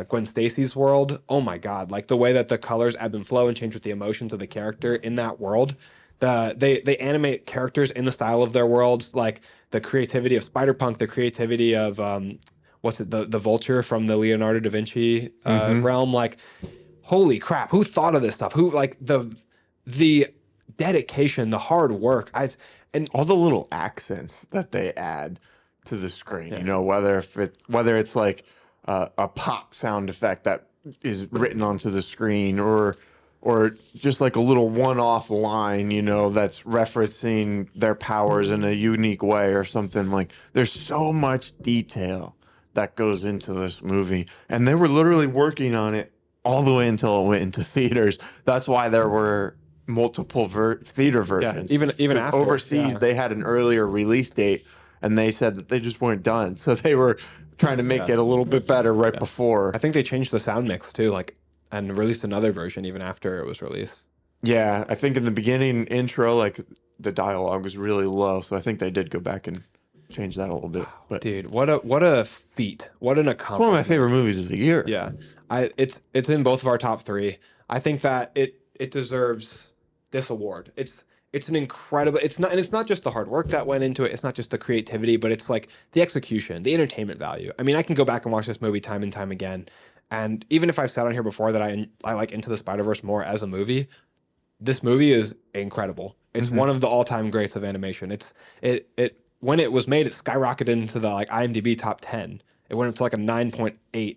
Gwen Stacy's world. Oh my God. Like the way that the colors ebb and flow and change with the emotions of the character in that world. They animate characters in the style of their worlds, like the creativity of Spider-Punk, the creativity of the Vulture from the Leonardo da Vinci realm. Like, holy crap, who thought of this stuff? Who, like, the dedication, the hard work. And all the little accents that they add to the screen, you know, whether it's like a pop sound effect that is written onto the screen, or just like a little one-off line, you know, that's referencing their powers in a unique way or something. Like, there's so much detail that goes into this movie, and they were literally working on it all the way until it went into theaters. That's why there were multiple theater versions. Even after overseas, they had an earlier release date, and they said that they just weren't done, so they were trying to make it a little bit better right before. I think they changed the sound mix too, like, and released another version even after it was released. Yeah, I think in the beginning intro, like, the dialogue was really low, so I think they did go back and change that a little bit. But dude, what a feat! What an accomplishment! It's one of my favorite movies of the year. Yeah, it's in both of our top 3. I think that it deserves this award. It's an incredible. It's not just the hard work that went into it. It's not just the creativity, but it's like the execution, the entertainment value. I mean, I can go back and watch this movie time and time again, and even if I've said on here before that I like Into the Spider-Verse more as a movie, this movie is incredible. It's one of the all-time greats of animation. It when it was made, it skyrocketed into the, like, IMDb top 10. It went up to like a 9.8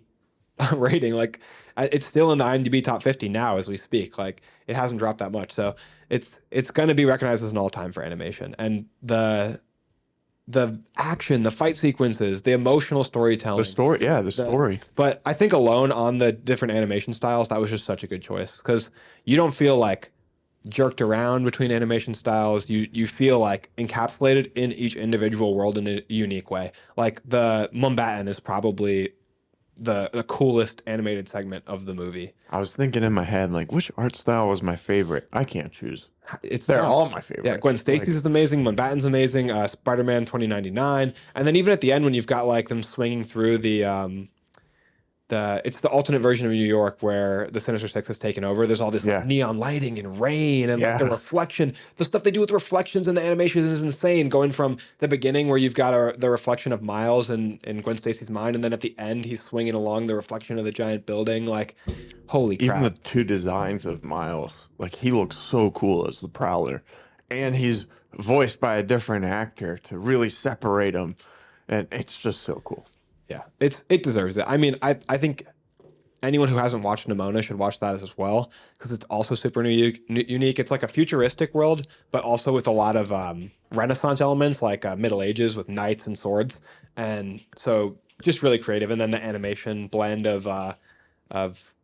rating. Like, it's still in the IMDb top 50 now as we speak. Like, it hasn't dropped that much. So it's going to be recognized as an all-time for animation. And the action, the fight sequences, the emotional storytelling. The story. But I think alone on the different animation styles, that was just such a good choice, because you don't feel like jerked around between animation styles. You feel like encapsulated in each individual world in a unique way. Like, the Mumbattan is probably the coolest animated segment of the movie. I was thinking in my head, like, which art style was my favorite? I can't choose. They're all my favorite. Yeah, Gwen Stacy's is amazing. Mumbattan's amazing. Spider-Man 2099, and then even at the end when you've got, like, them swinging through it's the alternate version of New York where the Sinister Six has taken over. There's all this like, neon lighting and rain and like the reflection. The stuff they do with the reflections and the animation is insane. Going from the beginning where you've got the reflection of Miles in Gwen Stacy's mind, and then at the end he's swinging along the reflection of the giant building. Like, holy crap. Even the 2 designs of Miles, like, he looks so cool as the Prowler, and he's voiced by a different actor to really separate him, and it's just so cool. Yeah, it deserves it. I mean, I think anyone who hasn't watched Nimona should watch that as well, because it's also super unique. It's like a futuristic world, but also with a lot of Renaissance elements, like Middle Ages with knights and swords, and so just really creative. And then the animation blend of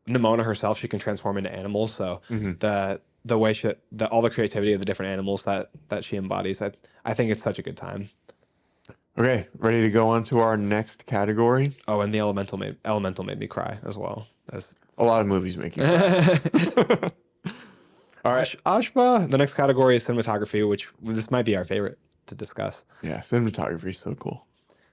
Nimona herself, she can transform into animals. So the way all the creativity of the different animals that she embodies, I think it's such a good time. Okay, ready to go on to our next category? Oh, and the Elemental made me cry as well. That's a lot of movies make you cry. All right, Ashba. The next category is cinematography, which this might be our favorite to discuss. Yeah, cinematography is so cool.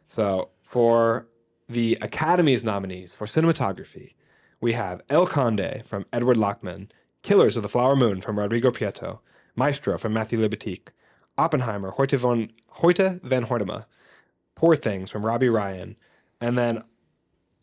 So for the Academy's nominees for cinematography, we have El Conde from Edward Lachman, Killers of the Flower Moon from Rodrigo Prieto, Maestro from Matthew Libatique, Oppenheimer, Hoyte van Hoytema, Poor Things from Robbie Ryan, and then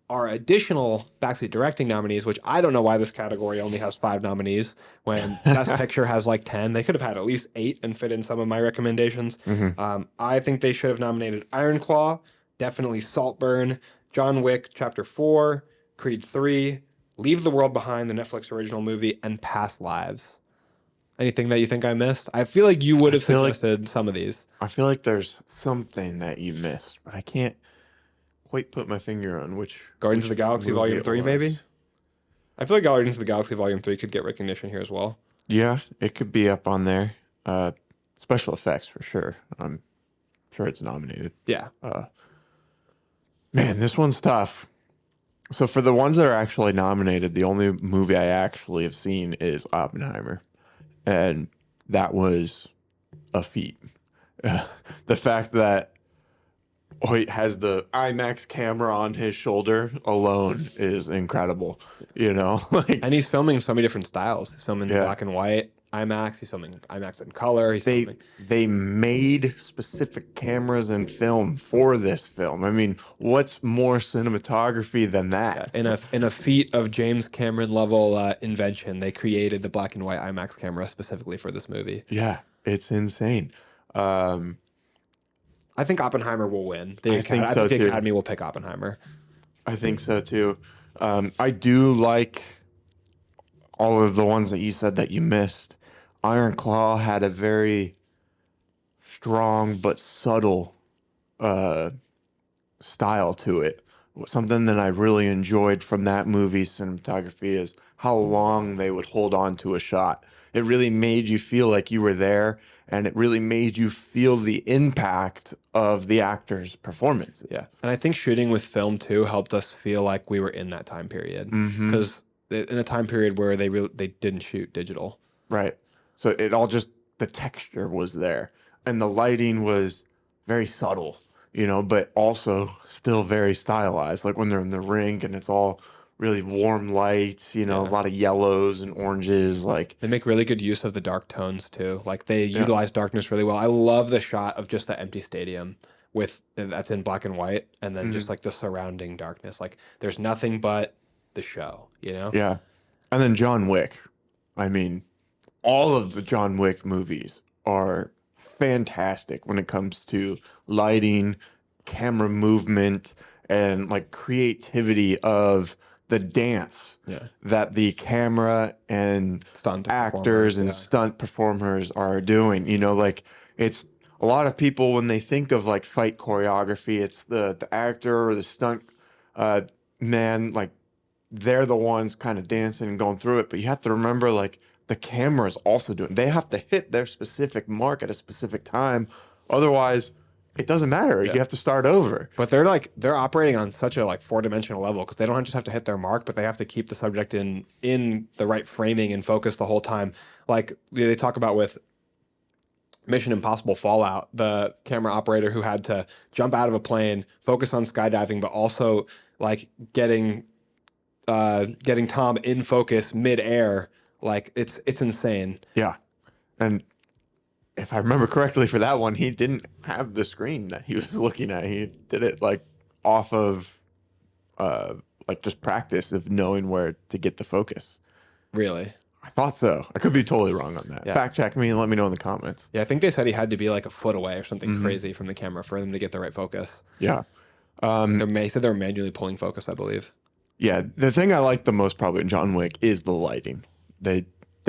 our additional Backseat directing nominees, which I don't know why this category only has 5 nominees when Best Picture has like 10. They could have had at least 8 and fit in some of my recommendations. I think they should have nominated Iron Claw, definitely Saltburn, John Wick Chapter 4, Creed 3, Leave the World Behind, the Netflix original movie, and Past Lives. Anything that you think I missed? I feel like you would have suggested some of these. I feel like there's something that you missed, but I can't quite put my finger on which. Guardians of the Galaxy Volume 3, maybe? I feel like Guardians of the Galaxy Volume 3 could get recognition here as well. Yeah, it could be up on there. Special effects for sure. I'm sure it's nominated. Yeah. Man, this one's tough. So for the ones that are actually nominated, the only movie I actually have seen is Oppenheimer. And that was a feat. The fact that Hoyt has the IMAX camera on his shoulder alone is incredible. You know, and he's filming so many different styles. He's filming black and white. IMAX. He's filming IMAX in color. He's They filming. they made specific cameras and film for this film. I mean, what's more cinematography than Yeah, that? in a feat of James Cameron level invention, they created the black and white IMAX camera specifically for this movie. Yeah, it's insane. Um, I think Oppenheimer will win. I think I so think the too. Academy will pick Oppenheimer. I think so too. I do like all of the ones that you said that you missed. Iron Claw had a very strong but subtle uh, style to it. Something that I really enjoyed from that movie's cinematography is how long they would hold on to a shot. It really made you feel like you were there, and it really made you feel the impact of the actors' performances. Yeah, and I think shooting with film too helped us feel like we were in that time period Mm-hmm. because in a time period where they didn't shoot digital. Right. So it all just, the texture was there, and the lighting was very subtle, but also still very stylized. Like when they're in the ring and it's all really warm lights, a Yeah. lot of yellows and oranges. Like, They make really good use of the dark tones too. Like they yeah, utilize darkness really well. I love the shot of just the empty stadium with that's in black and white, and then just mhm, like the surrounding darkness. Like there's nothing but the show, you know? yeah. And then John Wick. I mean, all of the John Wick movies are fantastic when it comes to lighting, camera movement, and like creativity of the dance Yeah. that the camera and Stunt actors performers, and yeah. stunt performers are doing. Like it's a lot of people when they think of like fight choreography, it's the actor or the stunt uh, man, like they're the ones kind of dancing and going through it. But you have to remember, like, the camera is also doing, they have to hit their specific mark at a specific time. Otherwise, it doesn't matter. Yeah. You have to start over. But they're operating on such a like four-dimensional level because they don't just have to hit their mark, but they have to keep the subject in the right framing and focus the whole time. Like they talk about with Mission Impossible Fallout, the camera operator who had to jump out of a plane, focus on skydiving, but also like getting Tom in focus mid-air. Like it's insane. Yeah. And if I remember correctly for that one, he didn't have the screen that he was looking at. He did it like off of uh like just practice of knowing where to get the focus. Really. I thought so. I could be totally wrong on that. Yeah. Fact check me and let me know in the comments. Yeah, I think they said he had to be like a foot away or something Mhm. crazy from the camera for them to get the right focus. Yeah. He said they were manually pulling focus, I believe. Yeah, the thing I like the most probably in John Wick is the lighting. They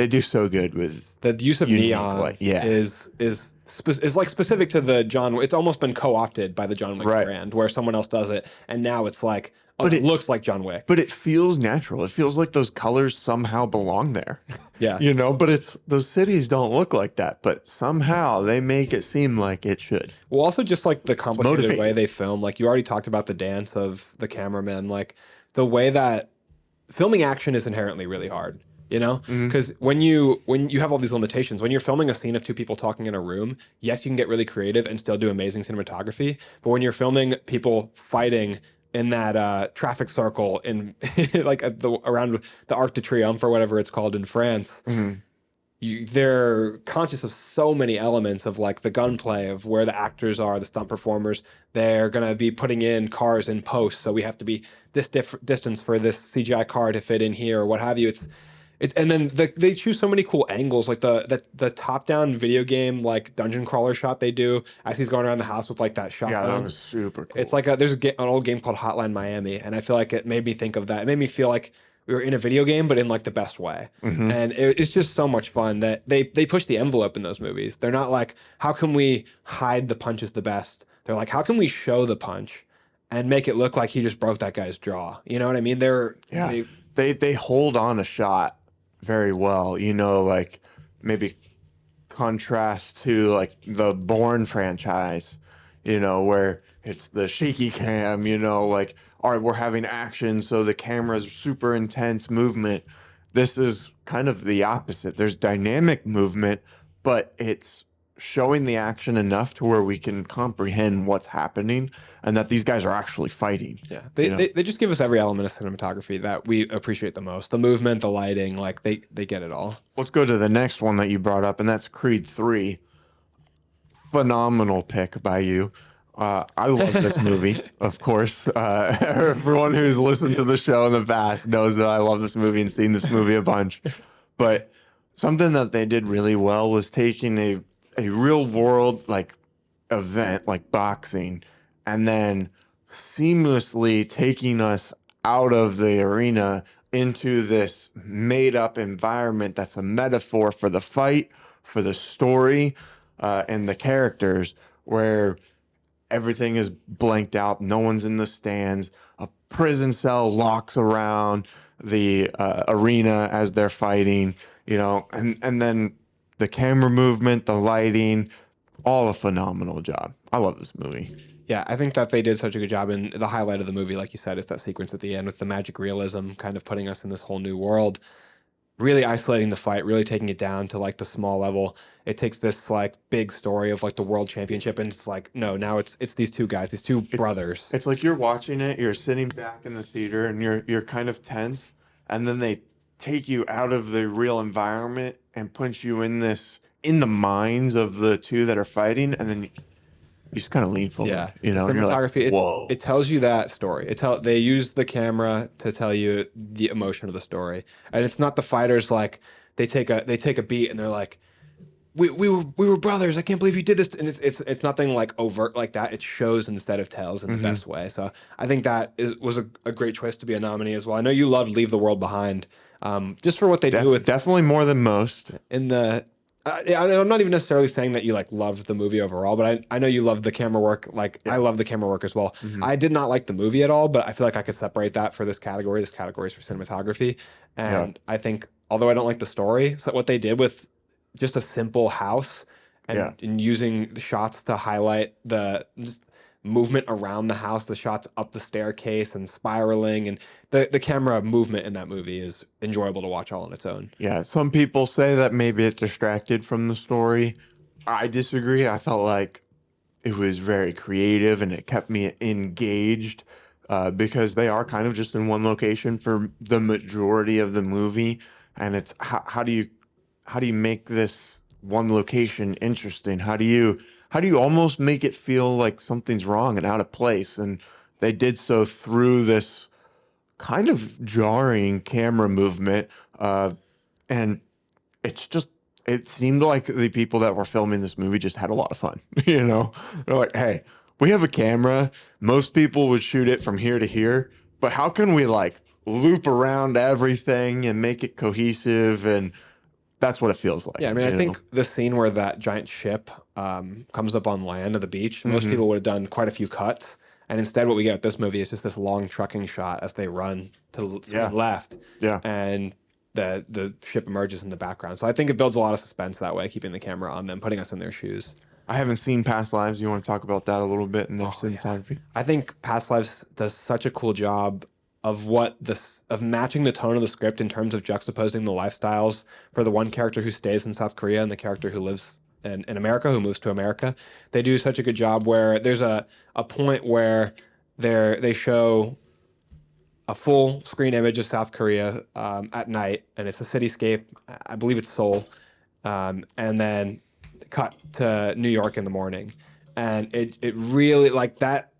do so good with The use of unique neon light. Yeah. is like specific to the John. It's almost been co-opted by the John Wick Right. brand, where someone else does it, and now it's like, oh, But it looks like John Wick. But it feels natural. It feels like those colors somehow belong there. Yeah. But it's those cities don't look like that, but somehow they make it seem like it should. Well, also just like the complicated way motivating. they film. Like you already talked about the dance of the cameraman. Like the way that filming action is inherently really hard. Because when you have all these limitations, when you're filming a scene of two people talking in a room, yes, you can get really creative and still do amazing cinematography. But when you're filming people fighting in that traffic circle in like around the Arc de Triomphe or whatever it's called in France, they're conscious of so many elements of like the gunplay of where the actors are, the stunt performers. They're gonna be putting in cars in post, so we have to be this distance for this CGI car to fit in here or what have you. It's and then they choose so many cool angles, like the top down video game like dungeon crawler shot they do as he's going around the house with like that shotgun. Yeah, that was super cool. It's like there's an old game called Hotline Miami, and I feel like it made me think of that. It made me feel like we were in a video game, but in like the best way. And it's just so much fun that they push the envelope in those movies. They're not like, how can we hide the punches the best? They're like, how can we show the punch and make it look like he just broke that guy's jaw? You know what I mean? They hold on a shot very well, like maybe contrast to like the Bourne franchise, where it's the shaky cam, like, all right, we're having action, so the camera's super intense movement. This is kind of the opposite. There's dynamic movement, but it's showing the action enough to where we can comprehend what's happening and that these guys are actually fighting. Yeah, You know, they just give us every element of cinematography that we appreciate the most. The movement, the lighting, like they get it all. let's go to the next one that you brought up, and that's Creed 3. Phenomenal pick by you. I love this movie, of course. Everyone who's listened to the show in the past knows that I love this movie and seen this movie a bunch. But something that they did really well was taking a real world like event like boxing and then seamlessly taking us out of the arena into this made up environment that's a metaphor for the fight, for the story, and the characters, where everything is blanked out. No one's in the stands. A prison cell locks around the arena as they're fighting, and then the camera movement, the lighting, all a phenomenal job. I love this movie. Yeah, I think that they did such a good job. And the highlight of the movie, like you said, is that sequence at the end with the magic realism kind of putting us in this whole new world, really isolating the fight, really taking it down to like the small level. It takes this like big story of like the world championship, and it's like, no, now it's these two guys, these two brothers. It's like you're watching it, you're sitting back in the theater and you're kind of tense, and then they take you out of the real environment and put you in the minds of the two that are fighting, and then you just kind of lean forward, Yeah, and you're like, cinematography. whoa. It tells you that story. They use the camera to tell you the emotion of the story, and it's not the fighters like they take a beat and they're like, we were brothers. I can't believe you did this. And it's nothing like overt like that. It shows instead of tells in the best way. So I think that was a great choice to be a nominee as well. I know you loved Leave the World Behind, just for what they do with Definitely more than most. in the. I'm not even necessarily saying that you like loved the movie overall, but I know you loved the camera work. Like I love the camera work as well. I did not like the movie at all, but I feel like I could separate that for this category. This category is for cinematography, and I think although I don't like the story, so what they did with just a simple house and using the shots to highlight the just movement around the house, the shots up the staircase and spiraling, and the camera movement in that movie is enjoyable to watch all on its own. Yeah, some people say that maybe it distracted from the story. I disagree. I felt like it was very creative and it kept me engaged, because they are kind of just in one location for the majority of the movie, and it's how do you make this one location interesting? How do you almost make it feel like something's wrong and out of place? And they did so through this kind of jarring camera movement, and it seemed like the people that were filming this movie just had a lot of fun. They're like, hey, we have a camera. Most people would shoot it from here to here, but how can we like loop around everything and make it cohesive? And that's what it feels like. Yeah, I mean, I think the scene where that giant ship comes up on land of the beach, most people would have done quite a few cuts. And instead, what we get with this movie is just this long trucking shot as they run to the screen left. Yeah. And the ship emerges in the background. So I think it builds a lot of suspense that way, keeping the camera on them, putting us in their shoes. I haven't seen Past Lives. You want to talk about that a little bit in their cinematography? I think Past Lives does such a cool job of of matching the tone of the script in terms of juxtaposing the lifestyles for the one character who stays in South Korea and the character who lives in America, who moves to America. They do such a good job where there's a point where they show a full screen image of South Korea at night, and it's a cityscape. I believe it's Seoul, and then cut to New York in the morning, and it really like that.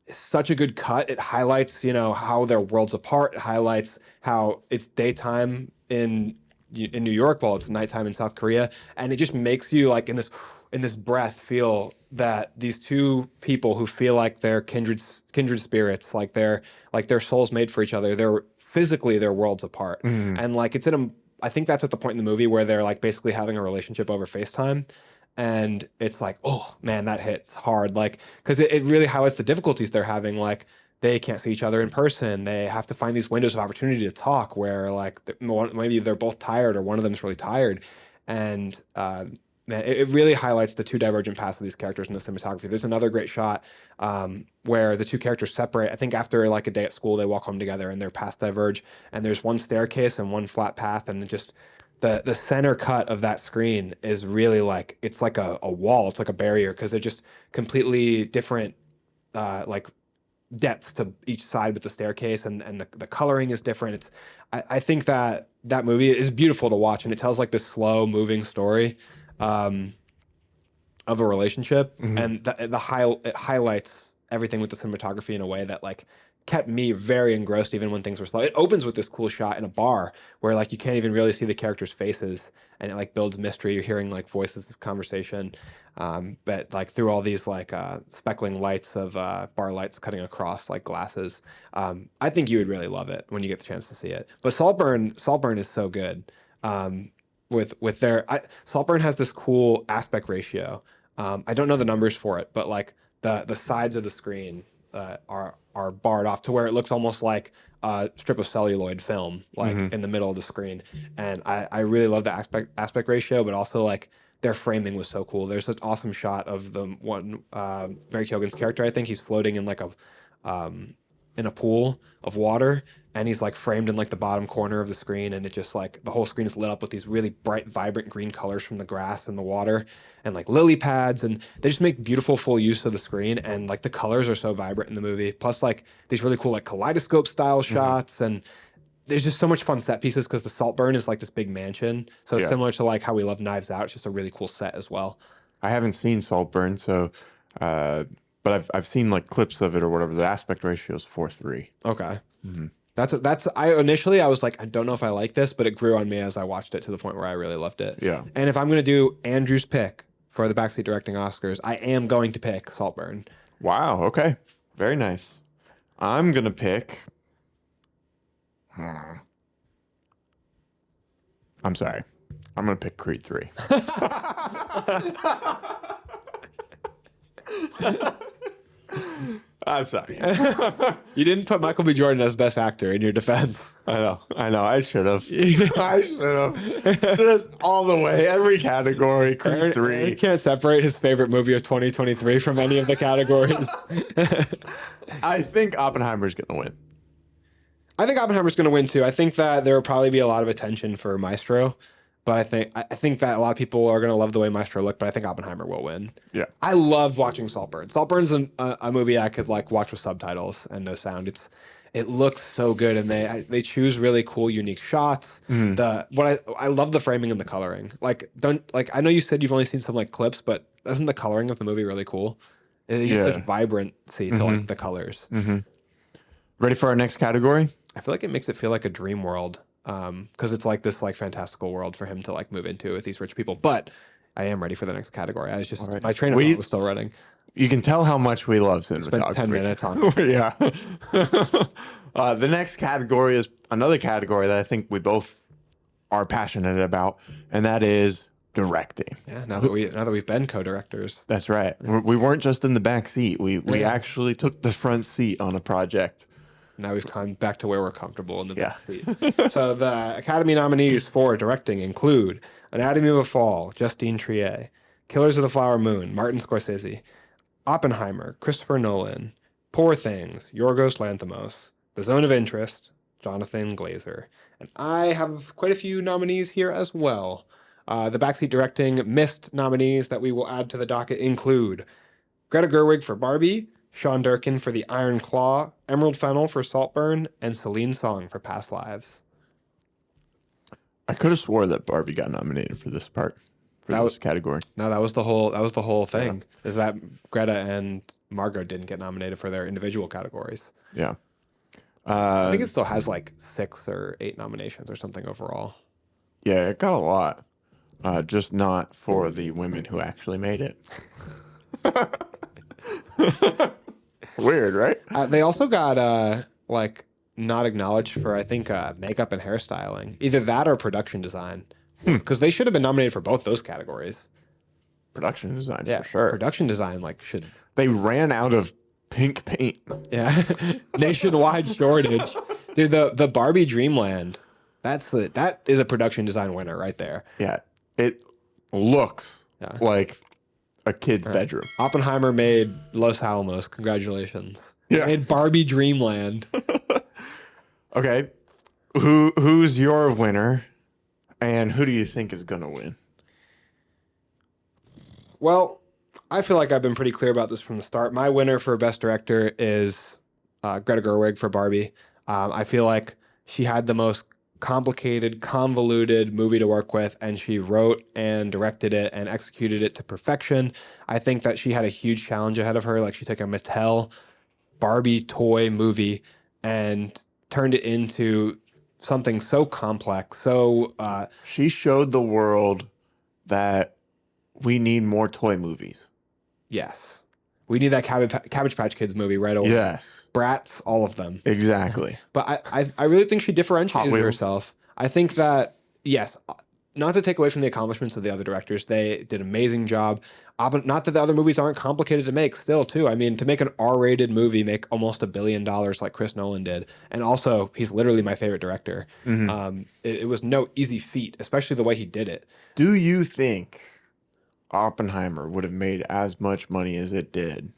Such a good cut. It highlights, how their worlds apart. It highlights how it's daytime in New York while it's nighttime in South Korea, and it just makes you like in this breath feel that these two people who feel like they're kindred spirits, like their souls made for each other. They're physically their worlds apart, and like I think that's at the point in the movie where they're like basically having a relationship over FaceTime. And it's like, oh man, that hits hard. Like, because it really highlights the difficulties they're having. Like, they can't see each other in person. They have to find these windows of opportunity to talk where, like, maybe they're both tired or one of them's really tired. And man, it really highlights the two divergent paths of these characters in the cinematography. There's another great shot where the two characters separate. I think after like a day at school, they walk home together and their paths diverge. And there's one staircase and one flat path, and just the center cut of that screen is really like it's like a wall. It's like a barrier because they're just completely different like depths to each side with the staircase, and the coloring is different. I think that movie is beautiful to watch, and it tells like this slow moving story of a relationship, and it highlights everything with the cinematography in a way that like kept me very engrossed even when things were slow. It opens with this cool shot in a bar where like you can't even really see the characters' faces, and it like builds mystery. You're hearing like voices of conversation, but like through all these like speckling lights of bar lights cutting across like glasses. I think you would really love it when you get the chance to see it. But Saltburn is so good. With their Saltburn has this cool aspect ratio. I don't know the numbers for it, but like the sides of the screen are barred off to where it looks almost like a strip of celluloid film, like in the middle of the screen. And I really love the aspect ratio, but also like their framing was so cool. There's an awesome shot of the one Mary Keoghan's character. I think he's floating in like a pool of water, and he's like framed in like the bottom corner of the screen, and it just like the whole screen is lit up with these really bright vibrant green colors from the grass and the water and like lily pads, and they just make beautiful full use of the screen, and like the colors are so vibrant in the movie, plus like these really cool like kaleidoscope style shots, and there's just so much fun set pieces because the Saltburn is like this big mansion, so it's similar to like how we love Knives Out. It's just a really cool set as well. I haven't seen Saltburn, so but I've seen like clips of it or whatever. The aspect ratio is 4:3. Okay. That's I initially I was like, I don't know if I like this, but it grew on me as I watched it to the point where I really loved it. Yeah. And if I'm gonna do Andrew's pick for the Backseat Directing Oscars, I am going to pick Saltburn. Wow. Okay. Very nice. I'm gonna pick. I'm sorry. I'm gonna pick Creed 3. I'm sorry. You didn't put Michael B. Jordan as best actor in your defense. I know. I should have. I should have. Just all the way, every category. Creed 3. He can't separate his favorite movie of 2023 from any of the categories. I think Oppenheimer's gonna win. I think Oppenheimer's going to win too. I think that there will probably be a lot of attention for Maestro, but I think that a lot of people are going to love the way Maestro looked. But I think Oppenheimer will win. Yeah. I love watching Saltburn. Saltburn's a movie I could like watch with subtitles and no sound. It looks so good, and they choose really cool, unique shots. I love the framing and the coloring. I know you said you've only seen some like clips, but isn't the coloring of the movie really cool? It gives such vibrancy to like the colors. Ready for our next category? I feel like it makes it feel like a dream world, because it's like this like fantastical world for him to like move into with these rich people. But I am ready for the next category. I was just my train of thought was still running. You can tell how much we love cinematography. Spent 10 minutes on it. Yeah. The next category is another category that I think we both are passionate about, and that is directing. Yeah. Now that we've been co-directors. That's right. We weren't just in the back seat. We actually took the front seat on a project. Now we've come back to where we're comfortable in the back seat. So the Academy nominees for directing include Anatomy of a Fall, Justine Triet, Killers of the Flower Moon, Martin Scorsese, Oppenheimer, Christopher Nolan, Poor Things, Yorgos Lanthimos, The Zone of Interest, Jonathan Glazer. And I have quite a few nominees here as well. The Backseat Directing missed nominees that we will add to the docket include Greta Gerwig for Barbie, Sean Durkin for The Iron Claw, Emerald Fennell for Saltburn, and Celine Song for Past Lives. I could have swore that Barbie got nominated for this part, this category. No, that was the whole thing. Yeah. Is that Greta and Margot didn't get nominated for their individual categories. Yeah. I think it still has like 6 or 8 nominations or something overall. Yeah, it got a lot. Just not for the women who actually made it. Weird, right? They also got like not acknowledged for I think makeup and hairstyling, either that or production design, because they should have been nominated for both those categories. Production design, for sure. Production design should. They ran out of pink paint. Yeah, nationwide shortage, dude. The Barbie Dreamland, that is a production design winner right there. Yeah, it looks like a kid's bedroom. Oppenheimer made Los Alamos. Congratulations. Yeah. Made Barbie Dreamland. Okay. Who's your winner And who do you think is going to win? Well, I feel like I've been pretty clear about this from the start. My winner for Best Director is Greta Gerwig for Barbie. I feel like she had the most complicated, convoluted movie to work with, and she wrote and directed it and executed it to perfection. I think that she had a huge challenge ahead of her. Like, she took a Mattel Barbie toy movie and turned it into something so complex. So She showed the world that we need more toy movies. yes, we need that Cabbage Patch Kids movie right away. Yes. Bratz, all of them. Exactly. But I really think she differentiated Hot Wheels. herself. I think that, yes, not to take away from the accomplishments of the other directors, they did an amazing job. Not that the other movies aren't complicated to make still, too. I mean, to make an R-rated movie, make almost $1 billion like Chris Nolan did. And also, he's literally my favorite director. It was no easy feat, especially the way he did it. Do you think Oppenheimer would have made as much money as it did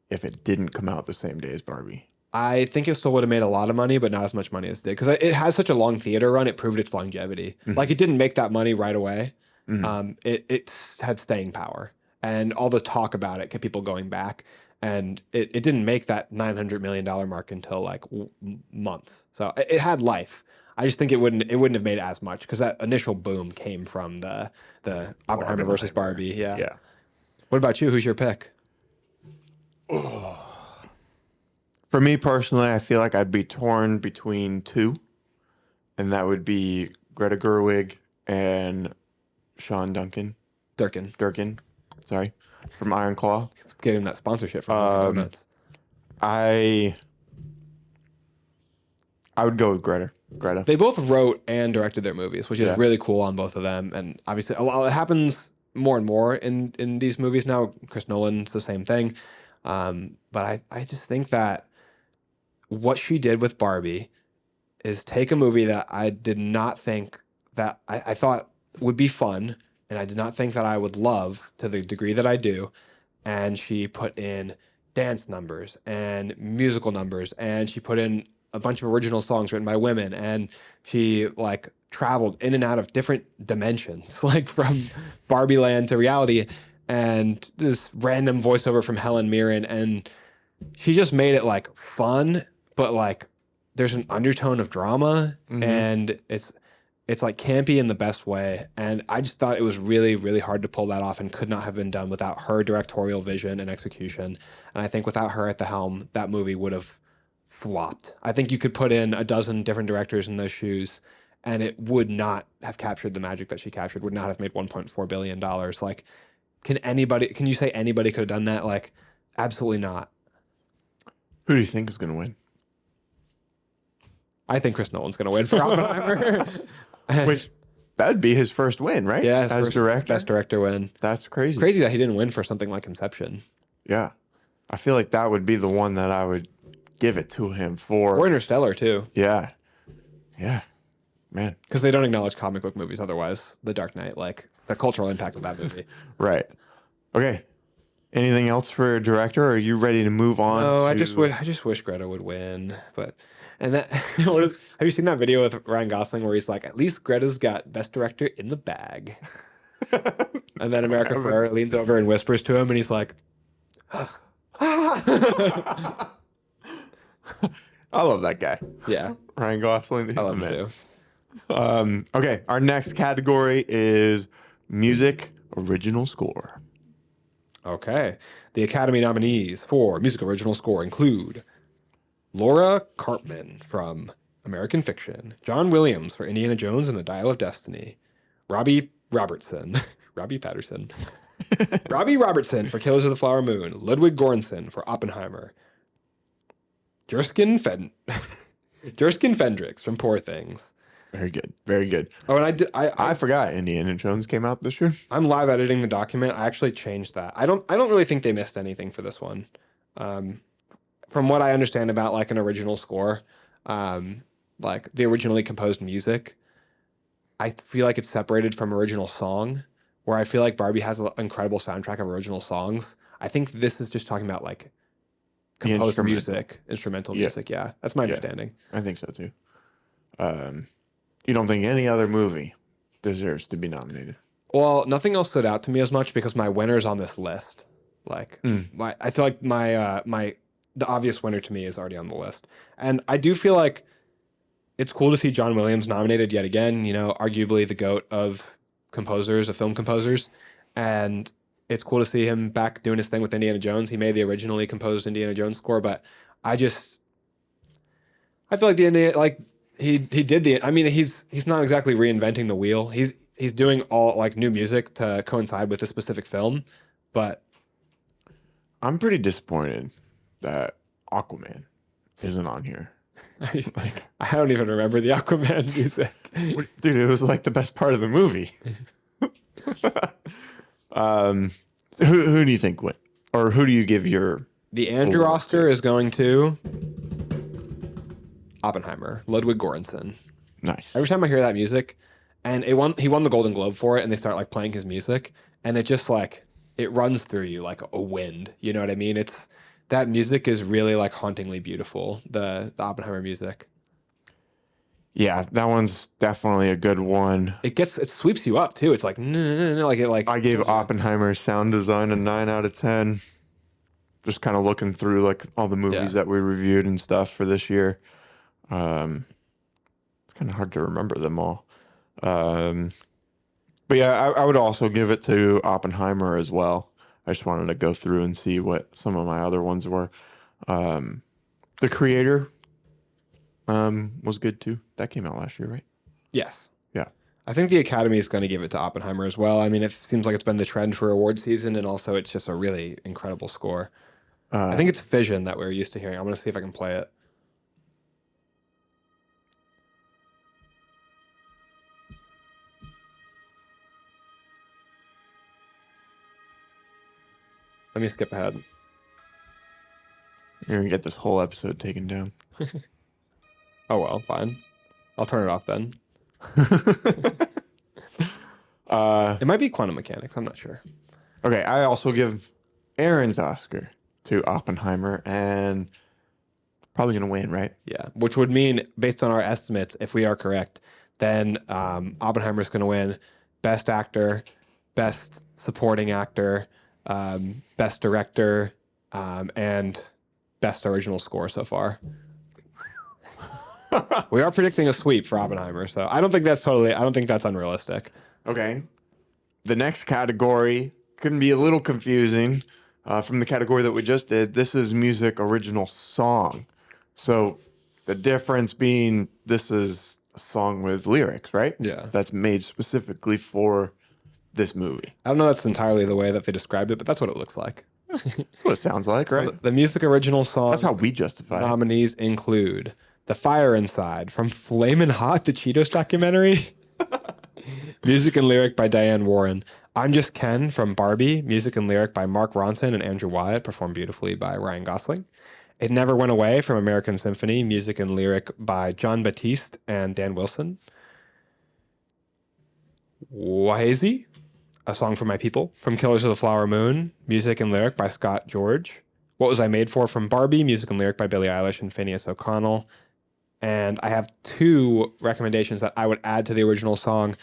if it didn't come out the same day as Barbie? I think it still would have made a lot of money, but not as much money as it did. Because it has such a long theater run, it proved its longevity. Like, it didn't make that money right away. It had staying power. And all the talk about it kept people going back. And it didn't make that $900 million mark until like months. So it had life. I just think it wouldn't have made as much because that initial boom came from the Oppenheimer versus Barbie. Yeah. Yeah. What about you? Who's your pick? For me personally, I feel like I'd be torn between two, and that would be Greta Gerwig and Sean Durkin, sorry, from Iron Claw. It's getting that sponsorship from Dunkin' Donuts. I would go with Greta. They both wrote and directed their movies, which is really cool on both of them. And obviously, a lot it happens more and more in these movies now. Chris Nolan's the same thing. But I just think that what she did with Barbie is take a movie that I did not think that I thought would be fun, and I did not think that I would love to the degree that I do. And she put in dance numbers and musical numbers, and she put in a bunch of original songs written by women, and she like traveled in and out of different dimensions, like from Barbie land to reality, and this random voiceover from Helen Mirren, and she just made it like fun, but like there's an undertone of drama, and it's like campy in the best way. And I just thought it was really, really hard to pull that off and could not have been done without her directorial vision and execution. And I think without her at the helm, that movie would have flopped. I think you could put in a dozen different directors in those shoes and it would not have captured the magic that she captured, would not have made $1.4 billion. Like, can you say anybody could have done that? Like, absolutely not. Who do you think is going to win? I think Chris Nolan's going to win for Oppenheimer. Which, that would be his first win, right? Yeah, as director. Best director win. That's crazy. Crazy that he didn't win for something like Inception. Yeah. I feel like that would be the one that I would give it to him for. Or Interstellar, too. Yeah. Yeah. Man. Because they don't acknowledge comic book movies otherwise. The Dark Knight, like the cultural impact of that movie. Right. Okay. Anything else for a director? Or are you ready to move on? No, I just wish Greta would win. But have you seen that video with Ryan Gosling where he's like, at least Greta's got Best Director in the bag. And then America Ferrera leans over and whispers to him, and he's like, I love that guy. yeah, Ryan Gosling. He's I love the him man. too. Okay, our next category is music original score. Okay. The Academy nominees for Music Original Score include Laura Karpman from American Fiction, John Williams for Indiana Jones and the Dial of Destiny, Robbie Patterson, Robbie Robertson for Killers of the Flower Moon, Ludwig Göransson for Oppenheimer, Jerskin Fendrix from Poor Things. Very good. Very good. Oh, and I forgot Indiana Jones came out this year. I'm live editing the document. I actually changed that. I don't really think they missed anything for this one. From what I understand about like an original score, like the originally composed music, I feel like it's separated from original song, where I feel like Barbie has an incredible soundtrack of original songs. I think this is just talking about like composed instrumental music. Yeah, that's my understanding. I think so too. You don't think any other movie deserves to be nominated? Well, nothing else stood out to me as much because my winner's on this list. Like I feel like the obvious winner to me is already on the list. And I do feel like it's cool to see John Williams nominated yet again, you know, arguably the GOAT of composers, of film composers. And it's cool to see him back doing his thing with Indiana Jones. He made the originally composed Indiana Jones score, but I feel like he did I mean, he's not exactly reinventing the wheel. He's doing all like new music to coincide with this specific film, but I'm pretty disappointed that Aquaman isn't on here. Like, I don't even remember the Aquaman music. Dude, it was like the best part of the movie. Who do you think win? Or who do you give your... The Andrew Oscar is going to Oppenheimer, Ludwig Göransson. Nice. Every time I hear that music, and he won the Golden Globe for it, and they start like playing his music, and it just like, it runs through you like a wind. You know what I mean? That music is really like hauntingly beautiful, the Oppenheimer music. Yeah, that one's definitely a good one. It sweeps you up too. It's like, no, like I gave Oppenheimer's sound design a 9 out of 10. Just kind of looking through like all the movies that we reviewed and stuff for this year. It's kind of hard to remember them all. But yeah, I would also give it to Oppenheimer as well. I just wanted to go through and see what some of my other ones were. The Creator was good too. That came out last year, right? Yes. Yeah. I think the Academy is going to give it to Oppenheimer as well. I mean, it seems like it's been the trend for award season, and also it's just a really incredible score. I think it's Fission that we're used to hearing. I'm going to see if I can play it. Let me skip ahead. You're going to get this whole episode taken down. Oh, well, fine. I'll turn it off then. It might be Quantum Mechanics. I'm not sure. Okay, I also give Arron's Oscar to Oppenheimer, and probably going to win, right? Yeah, which would mean, based on our estimates, if we are correct, then Oppenheimer's going to win Best Actor, Best Supporting Actor, Best Director, and Best Original Score so far. We are predicting a sweep for Oppenheimer, so I don't think that's unrealistic. Okay. The next category can be a little confusing from the category that we just did. This is Music Original Song. So the difference being this is a song with lyrics, right? Yeah. That's made specifically for this movie. I don't know that's entirely the way that they described it, but that's what it looks like. That's what it sounds like, right? So the Music Original Song That's how we justify it. nominees include The Fire Inside from Flamin' Hot, the Cheetos documentary. Music and lyric by Diane Warren. I'm Just Ken from Barbie. Music and lyric by Mark Ronson and Andrew Wyatt, performed beautifully by Ryan Gosling. It Never Went Away from American Symphony. Music and lyric by John Batiste and Dan Wilson. Wahezi, A Song for My People from Killers of the Flower Moon. Music and lyric by Scott George. What Was I Made For from Barbie. Music and lyric by Billie Eilish and Phineas O'Connell. And I have two recommendations that I would add to the original song,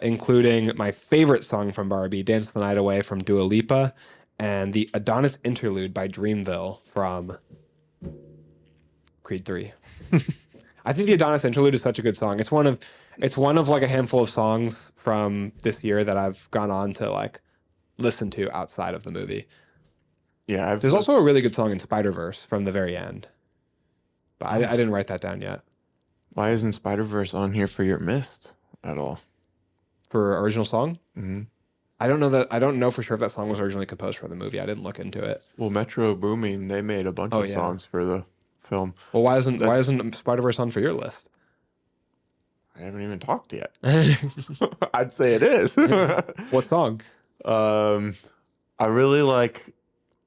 including my favorite song from Barbie, Dance the Night Away from Dua Lipa, and the Adonis Interlude by Dreamville from Creed 3. I think the Adonis Interlude is such a good song. It's one of like a handful of songs from this year that I've gone on to like listen to outside of the movie. Yeah. There's also a really good song in Spider-Verse from the very end. But I didn't write that down yet. Why isn't Spider-Verse on here for your Mist at all? For original song? Mm-hmm. I don't know for sure if that song was originally composed for the movie. I didn't look into it. Well, Metro Boomin, they made a bunch of songs for the film. Well, why isn't Spider-Verse on for your list? I haven't even talked yet. I'd say it is. What song? I really like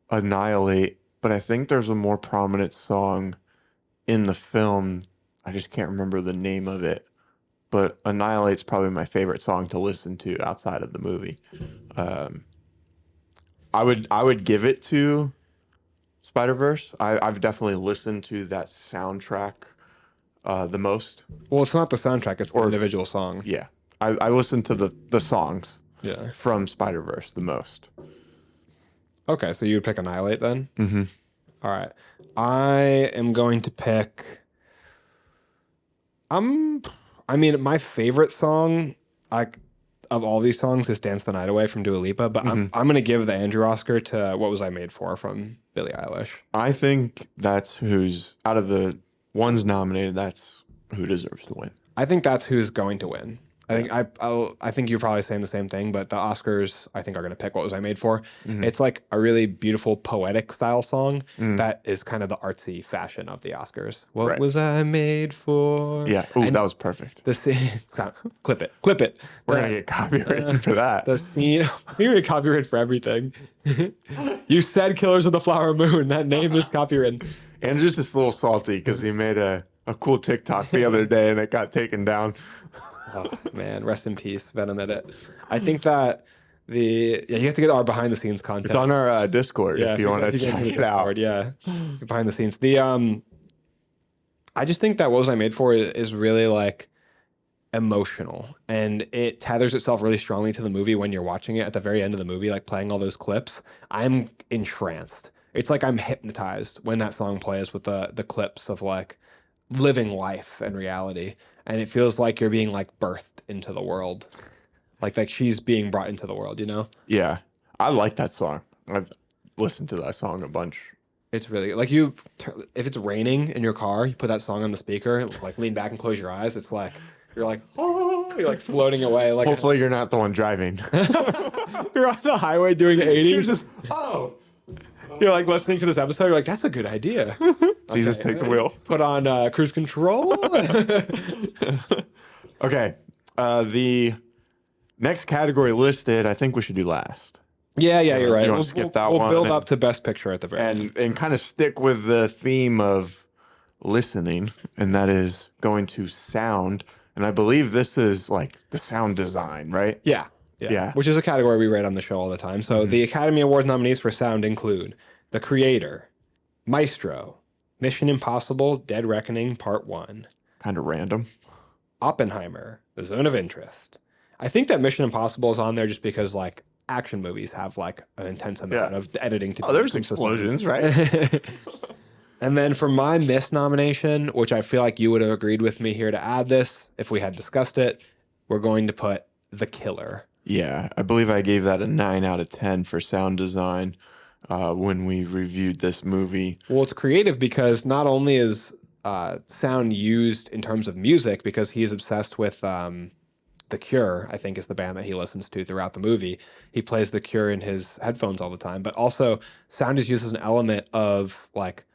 Annihilate, but I think there's a more prominent song in the film. I just can't remember the name of it. But Annihilate's probably my favorite song to listen to outside of the movie. I would give it to Spider-Verse. I've definitely listened to that soundtrack the most. Well, it's not the soundtrack; it's the individual song. Yeah, I listen to the songs Yeah. from Spider-Verse the most. Okay, so you would pick Annihilate then? Mm-hmm. All right. I am going to pick. I mean, my favorite song, like, of all these songs is "Dance the Night Away" from Dua Lipa, but I'm gonna give the Andrew Oscar to "What Was I Made For" from Billie Eilish. I think that's who's out of the ones nominated. That's who deserves to win. I think that's who's going to win. I think you're probably saying the same thing, but the Oscars I think are going to pick "What Was I Made For." It's like a really beautiful poetic style song that is kind of the artsy fashion of the Oscars. What Right. was I made for? Yeah. Ooh, that was perfect. The scene, clip it. We're gonna get copyrighted for that. The scene, we get copyrighted for everything. You said "Killers of the Flower Moon." That name is copyrighted. Andrew's just a little salty because he made a cool TikTok the other day and it got taken down. Oh, man, rest in peace, Venom Edit. I think that you have to get our behind the scenes content. It's on our Discord if you want to check it out. Yeah, behind the scenes. I just think that "What Was I Made For" is really like emotional, and it tethers itself really strongly to the movie when you're watching it at the very end of the movie, like playing all those clips. I'm entranced. It's like I'm hypnotized when that song plays with the clips of like living life and reality. And it feels like you're being like birthed into the world. Like she's being brought into the world, you know? Yeah. I like that song. I've listened to that song a bunch. It's really like if it's raining in your car, you put that song on the speaker, like lean back and close your eyes. It's like, you're like, oh, you're like floating away. Like hopefully you're not the one driving. You're on the highway doing 80. You're just, oh. You're like listening to this episode. You're like, that's a good idea. Jesus, take the wheel. Put on cruise control. Okay. The next category listed, I think we should do last. Yeah, you're right. We'll skip that one. one. We'll build up to best picture at the very end. And kind of stick with the theme of listening, and that is going to sound. And I believe this is like the sound design, right? Yeah. Which is a category we rate on the show all the time. So the Academy Awards nominees for sound include The Creator, Maestro, Mission Impossible, Dead Reckoning Part 1. Kind of random. Oppenheimer, The Zone of Interest. I think that Mission Impossible is on there just because like action movies have like an intense amount of editing to be there's consistent. explosions, right? And then for my missed nomination, which I feel like you would have agreed with me here to add this if we had discussed it, we're going to put The Killer. Yeah, I believe I gave that a 9 out of 10 for sound design when we reviewed this movie. Well, it's creative because not only is sound used in terms of music, because he's obsessed with The Cure, I think is the band that he listens to throughout the movie. He plays The Cure in his headphones all the time, but also sound is used as an element of like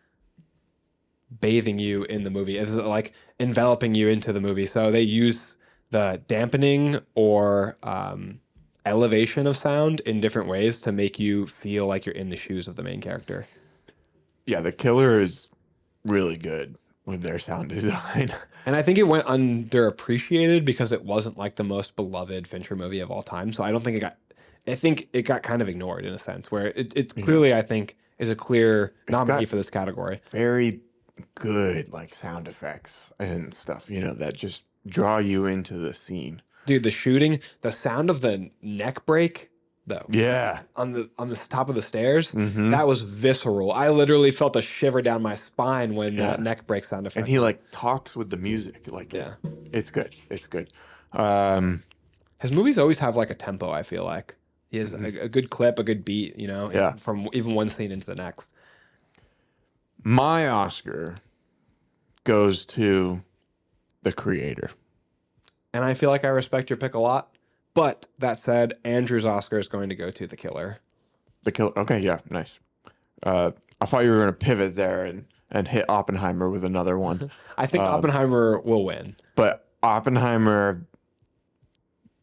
bathing you in the movie. It's like enveloping you into the movie. So they use the dampening or elevation of sound in different ways to make you feel like you're in the shoes of the main character. Yeah, The Killer is really good with their sound design. And I think it went underappreciated because it wasn't like the most beloved Fincher movie of all time. So I don't think I think it got kind of ignored in a sense where it clearly, I think, is a clear nominee for this category. Very good like sound effects and stuff, that just draw you into the scene. Dude, the shooting, the sound of the neck break, though. Yeah. On the top of the stairs, that was visceral. I literally felt a shiver down my spine when that neck break sound effect. And he like talks with the music. Like, it's good. It's good. His movies always have like a tempo, I feel like. He has a good clip, a good beat, from even one scene into the next. My Oscar goes to The Creator. And I feel like I respect your pick a lot. But that said, Andrew's Oscar is going to go to The Killer. The Killer. Okay, yeah, nice. I thought you were going to pivot there and hit Oppenheimer with another one. I think Oppenheimer will win. But Oppenheimer,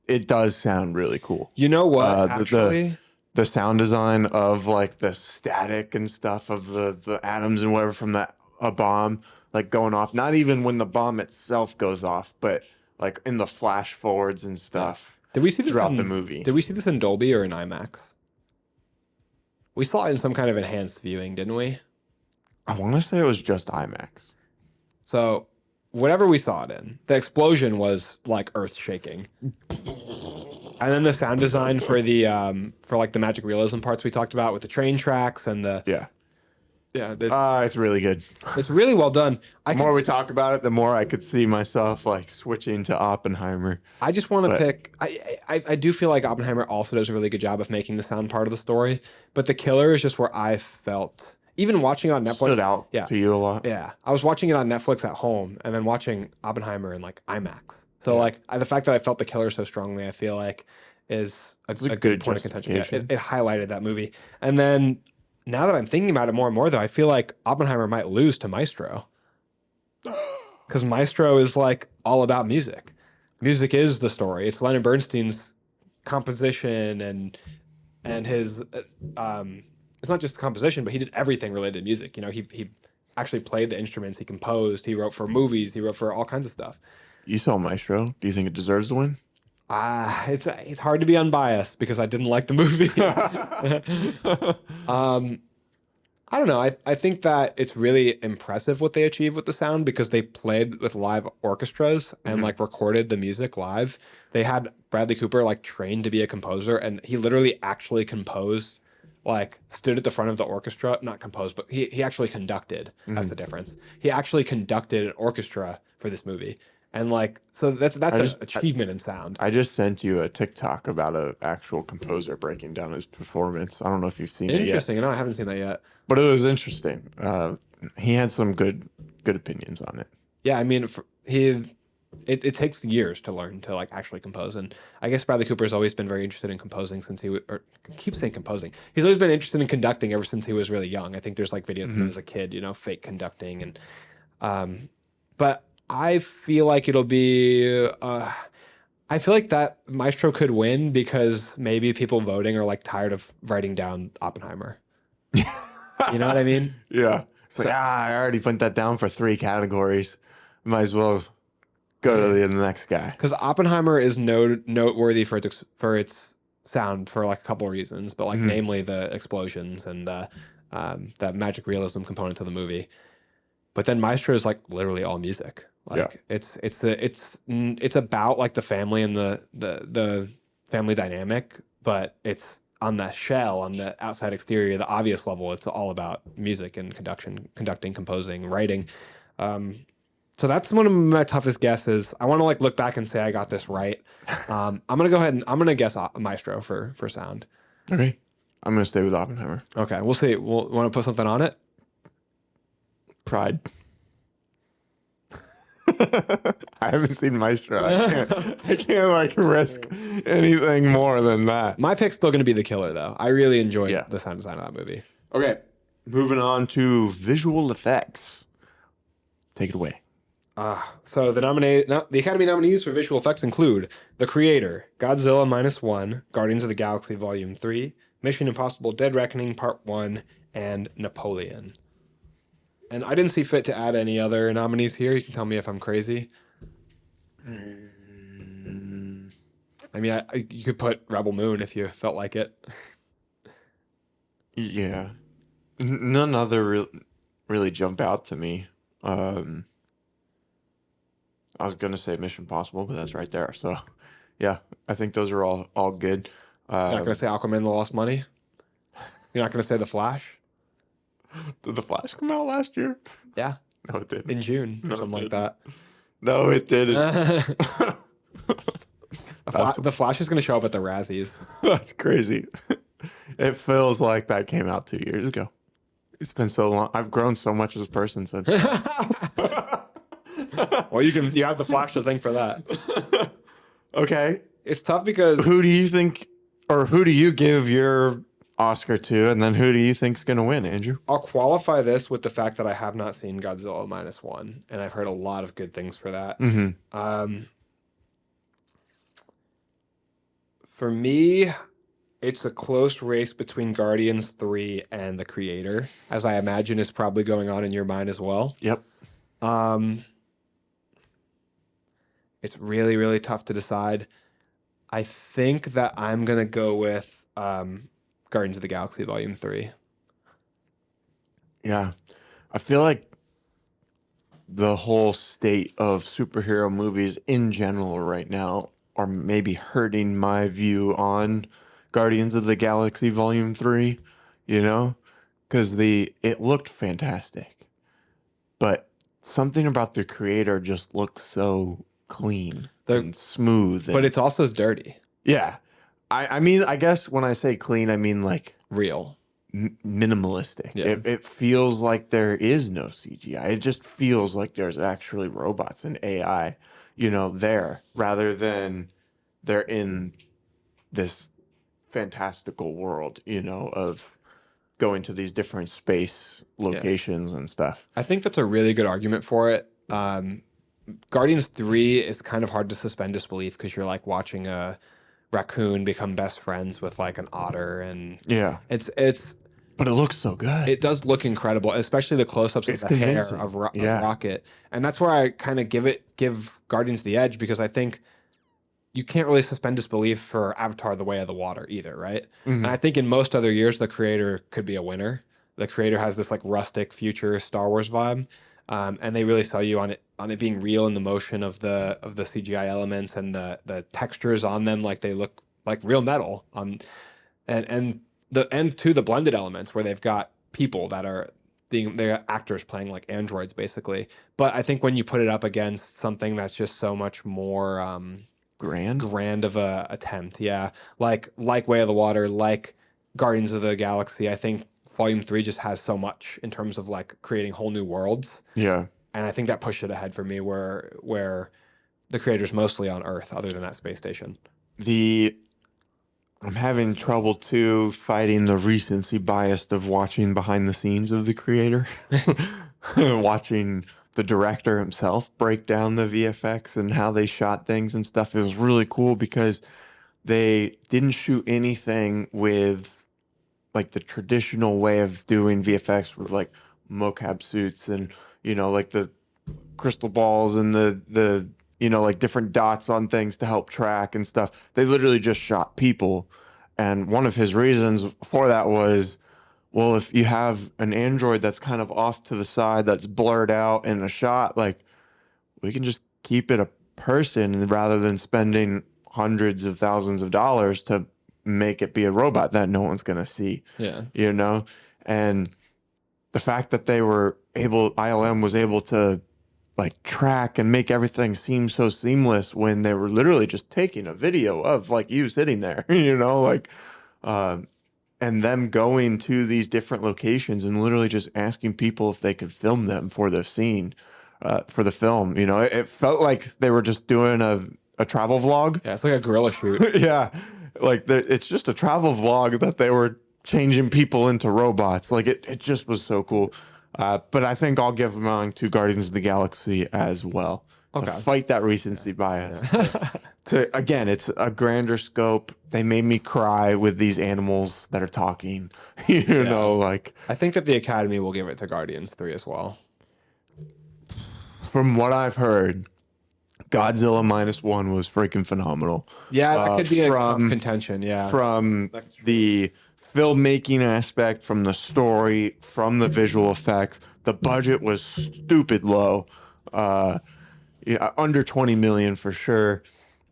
it does sound really cool. You know what, actually? The sound design of like the static and stuff of the atoms and whatever from a bomb like going off. Not even when the bomb itself goes off, but like in the flash forwards and stuff. Did we see this throughout the movie? Did we see this in Dolby or in IMAX? We saw it in some kind of enhanced viewing, didn't we? I want to say it was just IMAX. So whatever we saw it in, the explosion was like earth shaking. And then the sound design for the for like the magic realism parts we talked about with the train tracks and the Yeah. this It's really good. it's really well done. The more we talk about it, the more I could see myself like switching to Oppenheimer. I just want to But- pick. I do feel like Oppenheimer also does a really good job of making the sound part of the story, but The Killer is just where I felt even watching it on Netflix Stood out to you a lot. Yeah, I was watching it on Netflix at home and then watching Oppenheimer in like IMAX. So like the fact that I felt The Killer so strongly, I feel like is a good point of contention. Yeah, it highlighted that movie. And then now that I'm thinking about it more and more, though, I feel like Oppenheimer might lose to Maestro because Maestro is like all about music. Music is the story. It's Leonard Bernstein's composition and his it's not just composition, but he did everything related to music. You know, he actually played the instruments, he composed, he wrote for movies, he wrote for all kinds of stuff. You saw Maestro. Do you think it deserves the win? It's hard to be unbiased because I didn't like the movie. I don't know. I think that it's really impressive what they achieved with the sound because they played with live orchestras and like recorded the music live. They had Bradley Cooper like trained to be a composer, and he literally actually composed, like stood at the front of the orchestra, not composed, but he actually conducted. That's the difference. He actually conducted an orchestra for this movie. And like, so that's an achievement in sound. I just sent you a TikTok about an actual composer breaking down his performance. I don't know if you've seen it yet. Interesting. No, I haven't seen that yet. But it was interesting. He had some good opinions on it. Yeah, I mean, it takes years to learn to like actually compose, and I guess Bradley Cooper has always been very interested in composing since or keep saying composing. He's always been interested in conducting ever since he was really young. I think there's like videos of him as a kid, you know, fake conducting, and but I feel like it'll be. I feel like that Maestro could win because maybe people voting are like tired of writing down Oppenheimer. You know what I mean? Yeah. It's like, I already put that down for 3 categories. Might as well go to the next guy. Because Oppenheimer is noteworthy for its sound for like a couple of reasons, but like namely the explosions and the magic realism components of the movie. But then Maestro is like literally all music. Like it's about like the family and the family dynamic, but it's on the shell, on the outside exterior, the obvious level. It's all about music and conducting, composing, writing. So that's one of my toughest guesses. I want to like look back and say I got this right. I'm gonna go ahead and I'm gonna guess Maestro for sound. Okay, I'm gonna stay with Oppenheimer. Okay, we'll see. We'll want to put something on it. Pride. I haven't seen Maestro. I can't like risk anything more than that. My pick's still gonna be The Killer though. I really enjoyed the sound design of that movie. Okay, moving on to visual effects. Take it away. So the Academy nominees for visual effects include The Creator, Godzilla -1, Guardians of the Galaxy Volume 3, Mission Impossible: Dead Reckoning Part 1, and Napoleon. And I didn't see fit to add any other nominees here. You can tell me if I'm crazy. I mean, you could put Rebel Moon if you felt like it. Yeah. None other really jump out to me. I was going to say Mission Impossible, but that's right there. So, yeah, I think those are all good. You're not going to say Aquaman the Lost Money? You're not going to say The Flash? Did The Flash come out last year? Yeah. No, it didn't. In June or something like that. No, it didn't. The Flash is going to show up at the Razzies. That's crazy. It feels like that came out 2 years ago. It's been so long. I've grown so much as a person since then. Well, you have the Flash to thank for that. Okay. It's tough because who do you think, or who do you give your Oscar to, and then who do you think's going to win, Andrew? I'll qualify this with the fact that I have not seen Godzilla -1, and I've heard a lot of good things for that. For me, it's a close race between Guardians 3 and The Creator, as I imagine is probably going on in your mind as well. Yep. It's really, really tough to decide. I think that I'm going to go with Guardians of the Galaxy Volume 3. Yeah. I feel like the whole state of superhero movies in general right now are maybe hurting my view on Guardians of the Galaxy Volume 3, you know? Because it looked fantastic, but something about the creator just looked so clean and smooth. But it's also dirty. Yeah. I mean, I guess when I say clean, I mean like Real. Minimalistic. Yeah. It feels like there is no CGI. It just feels like there's actually robots and AI, there, rather than they're in this fantastical world, of going to these different space locations and stuff. I think that's a really good argument for it. Guardians 3 is kind of hard to suspend disbelief because you're like watching a raccoon become best friends with like an otter, and Yeah. it's But it looks so good. it does look incredible, especially the close-ups of the convincing. hair of Rocket. And that's where I kind of give Guardians the edge, because I think you can't really suspend disbelief for Avatar: The Way of the Water either, right? And I think in most other years, the creator could be a winner. The creator has this like rustic future Star Wars vibe, and they really sell you on it being real in the motion of the CGI elements and the textures on them, like they look like real metal. And the blended elements where they've got people that are they're actors playing like androids basically. But I think when you put it up against something that's just so much more grand of a attempt, like Way of the Water, like Guardians of the Galaxy, I think Volume 3 just has so much in terms of like creating whole new worlds. Yeah. And I think that pushed it ahead for me, where the creator's mostly on Earth other than that space station. I'm having trouble too fighting the recency bias of watching behind the scenes of the creator, watching the director himself break down the VFX and how they shot things and stuff. It was really cool because they didn't shoot anything with like the traditional way of doing VFX with like mocap suits and, like the crystal balls and the like different dots on things to help track and stuff. They literally just shot people. And one of his reasons for that was, well, if you have an android that's kind of off to the side, that's blurred out in a shot, like we can just keep it a person rather than spending hundreds of thousands of dollars to make it be a robot that no one's going to see. Yeah. And the fact that ILM was able to like track and make everything seem so seamless when they were literally just taking a video of like you sitting there, and them going to these different locations and literally just asking people if they could film them for the scene, for the film. It felt like they were just doing a travel vlog. Yeah, it's like a guerrilla shoot. Yeah, like it's just a travel vlog that they were changing people into robots. Like it just was so cool. But I think I'll give mine to Guardians of the Galaxy as well. Okay. To fight that recency bias. Again, it's a grander scope. They made me cry with these animals that are talking. Like I think that the Academy will give it to Guardians 3 as well. From what I've heard, Godzilla -1 was freaking phenomenal. Yeah, that could be a tough contention. Yeah. From the filmmaking aspect, from the story, from the visual effects, the budget was stupid low. Under 20 million for sure.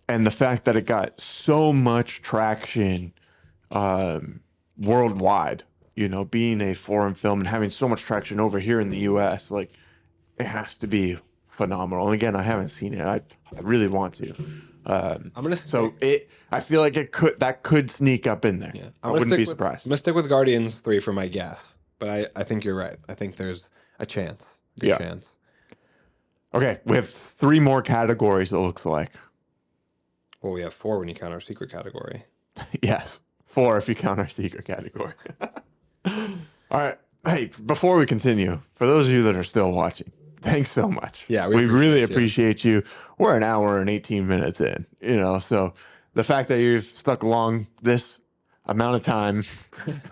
And the fact that it got so much traction worldwide, being a foreign film and having so much traction over here in the US, like it has to be phenomenal. And again, I haven't seen it. I really want to. I feel like that could sneak up in there. Yeah. I wouldn't be surprised. I'm gonna stick with Guardians 3 for my guess, but I think you're right. I think there's a chance. Good chance. Okay, we have 3 more categories, it looks like. Well, we have 4 when you count our secret category. Yes, 4 if you count our secret category. All right. Hey, before we continue, for those of you that are still watching, thanks so much. Yeah, we really appreciate you. We're an hour and 18 minutes in, so the fact that you've stuck along this amount of time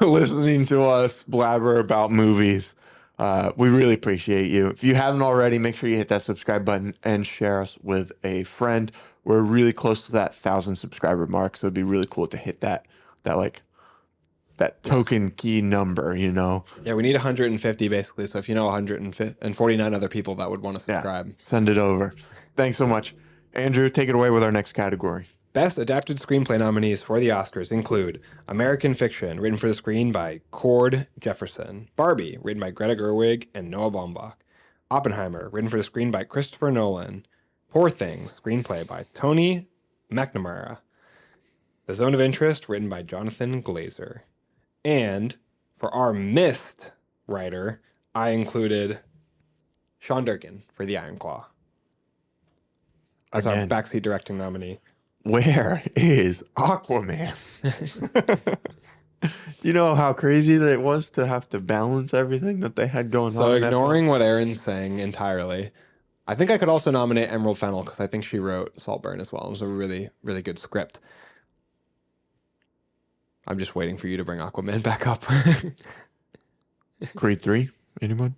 listening to us blabber about movies, we really appreciate you. If you haven't already, make sure you hit that subscribe button and share us with a friend. We're really close to that 1,000 subscriber mark, so it'd be really cool to hit that like token key number, you know? Yeah, we need 150 basically. So if you know 149 other people that would want to subscribe, send it over. Thanks so much. Andrew, take it away with our next category. Best Adapted Screenplay nominees for the Oscars include American Fiction, written for the screen by Cord Jefferson; Barbie, written by Greta Gerwig and Noah Baumbach; Oppenheimer, written for the screen by Christopher Nolan; Poor Things, screenplay by Tony McNamara; The Zone of Interest, written by Jonathan Glazer. And for our missed writer, I included Sean Durkin for The Iron Claw as our backseat directing nominee. Where is Aquaman? Do you know how crazy that it was to have to balance everything that they had going on? So ignoring what Aaron's saying entirely, I think I could also nominate Emerald Fennell because I think she wrote Saltburn as well. It was a really, really good script. I'm just waiting for you to bring Aquaman back up. Creed 3, anyone?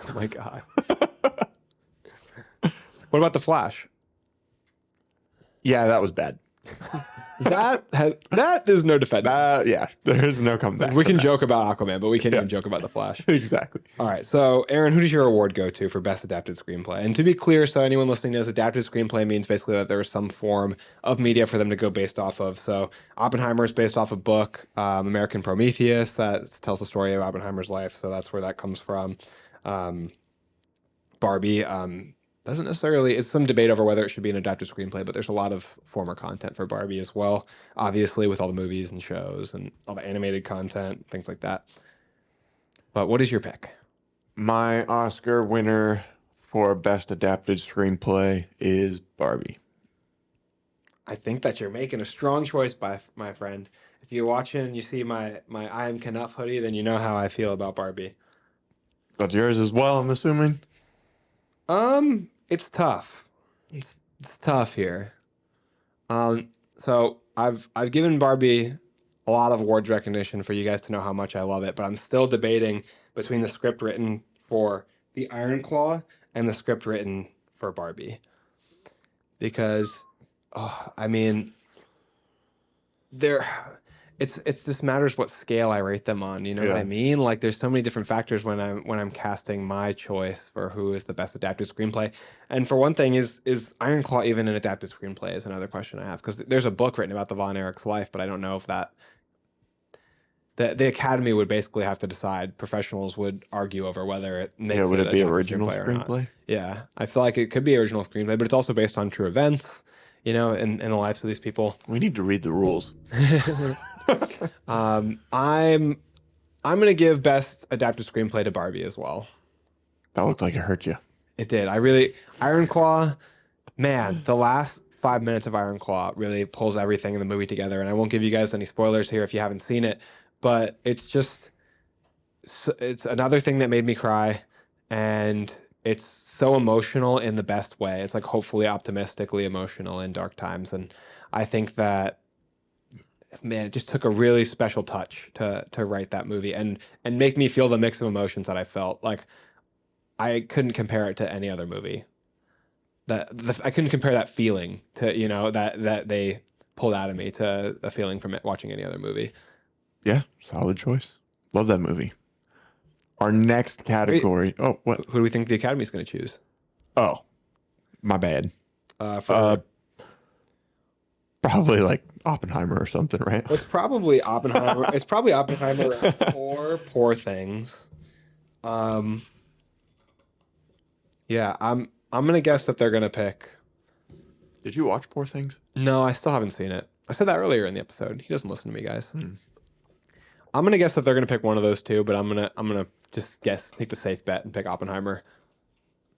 Oh my God. What about The Flash? Yeah, that was bad. That is no defense. Yeah, there's no comeback. We can joke about Aquaman, but we can't even joke about The Flash. Exactly. All right. So, Aaron, who does your award go to for Best Adapted Screenplay? And to be clear, so anyone listening knows, adapted screenplay means basically that there is some form of media for them to go based off of. So, Oppenheimer is based off a book, American Prometheus, that tells the story of Oppenheimer's life. So that's where that comes from. Barbie, doesn't necessarily, it's some debate over whether it should be an adapted screenplay, but there's a lot of former content for Barbie as well, obviously, with all the movies and shows and all the animated content, things like that. But what is your pick? My Oscar winner for Best Adapted Screenplay is Barbie. I think that you're making a strong choice, my friend. If you're watching and you see my I Am Knuff hoodie, then you know how I feel about Barbie. That's yours as well, I'm assuming? It's tough. It's tough here. So I've given Barbie a lot of awards recognition for you guys to know how much I love it, but I'm still debating between the script written for The Iron Claw and the script written for Barbie. Because, I mean, it's just matters what scale I rate them on. You know what I mean? Like, there's so many different factors when I'm casting my choice for who is the best adapted screenplay. And for one thing, is Iron Claw even an adapted screenplay? Is another question I have, because there's a book written about the Von Erich's life, but I don't know if that the Academy would basically have to decide. Professionals would argue over whether it makes would it it be adapted original screenplay? Yeah, I feel like it could be original screenplay, but it's also based on true events. You know, in the lives of these people. We need to read the rules. I'm gonna give best adapted screenplay to Barbie as well. That looked like it hurt you. It did. Iron Claw, man, the last 5 minutes of Iron Claw really pulls everything in the movie together. And I won't give you guys any spoilers here if you haven't seen it, but it's another thing that made me cry, and it's so emotional in the best way. It's like hopefully optimistically emotional in dark times. And I think that, man, it just took a really special touch to write that movie and make me feel the mix of emotions that I felt. Like, I couldn't compare it to any other movie. I couldn't compare that feeling to, you know, that they pulled out of me to a feeling from it watching any other movie. Yeah, solid choice. Love that movie. Our next category. Wait, what? Who do we think the Academy's going to choose? Oh, my bad. Probably like Oppenheimer or something, right? It's probably Oppenheimer. It's probably Oppenheimer or Poor Things. Yeah, I'm gonna guess that they're gonna pick. Did you watch Poor Things? No, I still haven't seen it. I said that earlier in the episode. He doesn't listen to me, guys. I'm gonna guess that they're gonna pick one of those two, but I'm gonna just take the safe bet and pick Oppenheimer.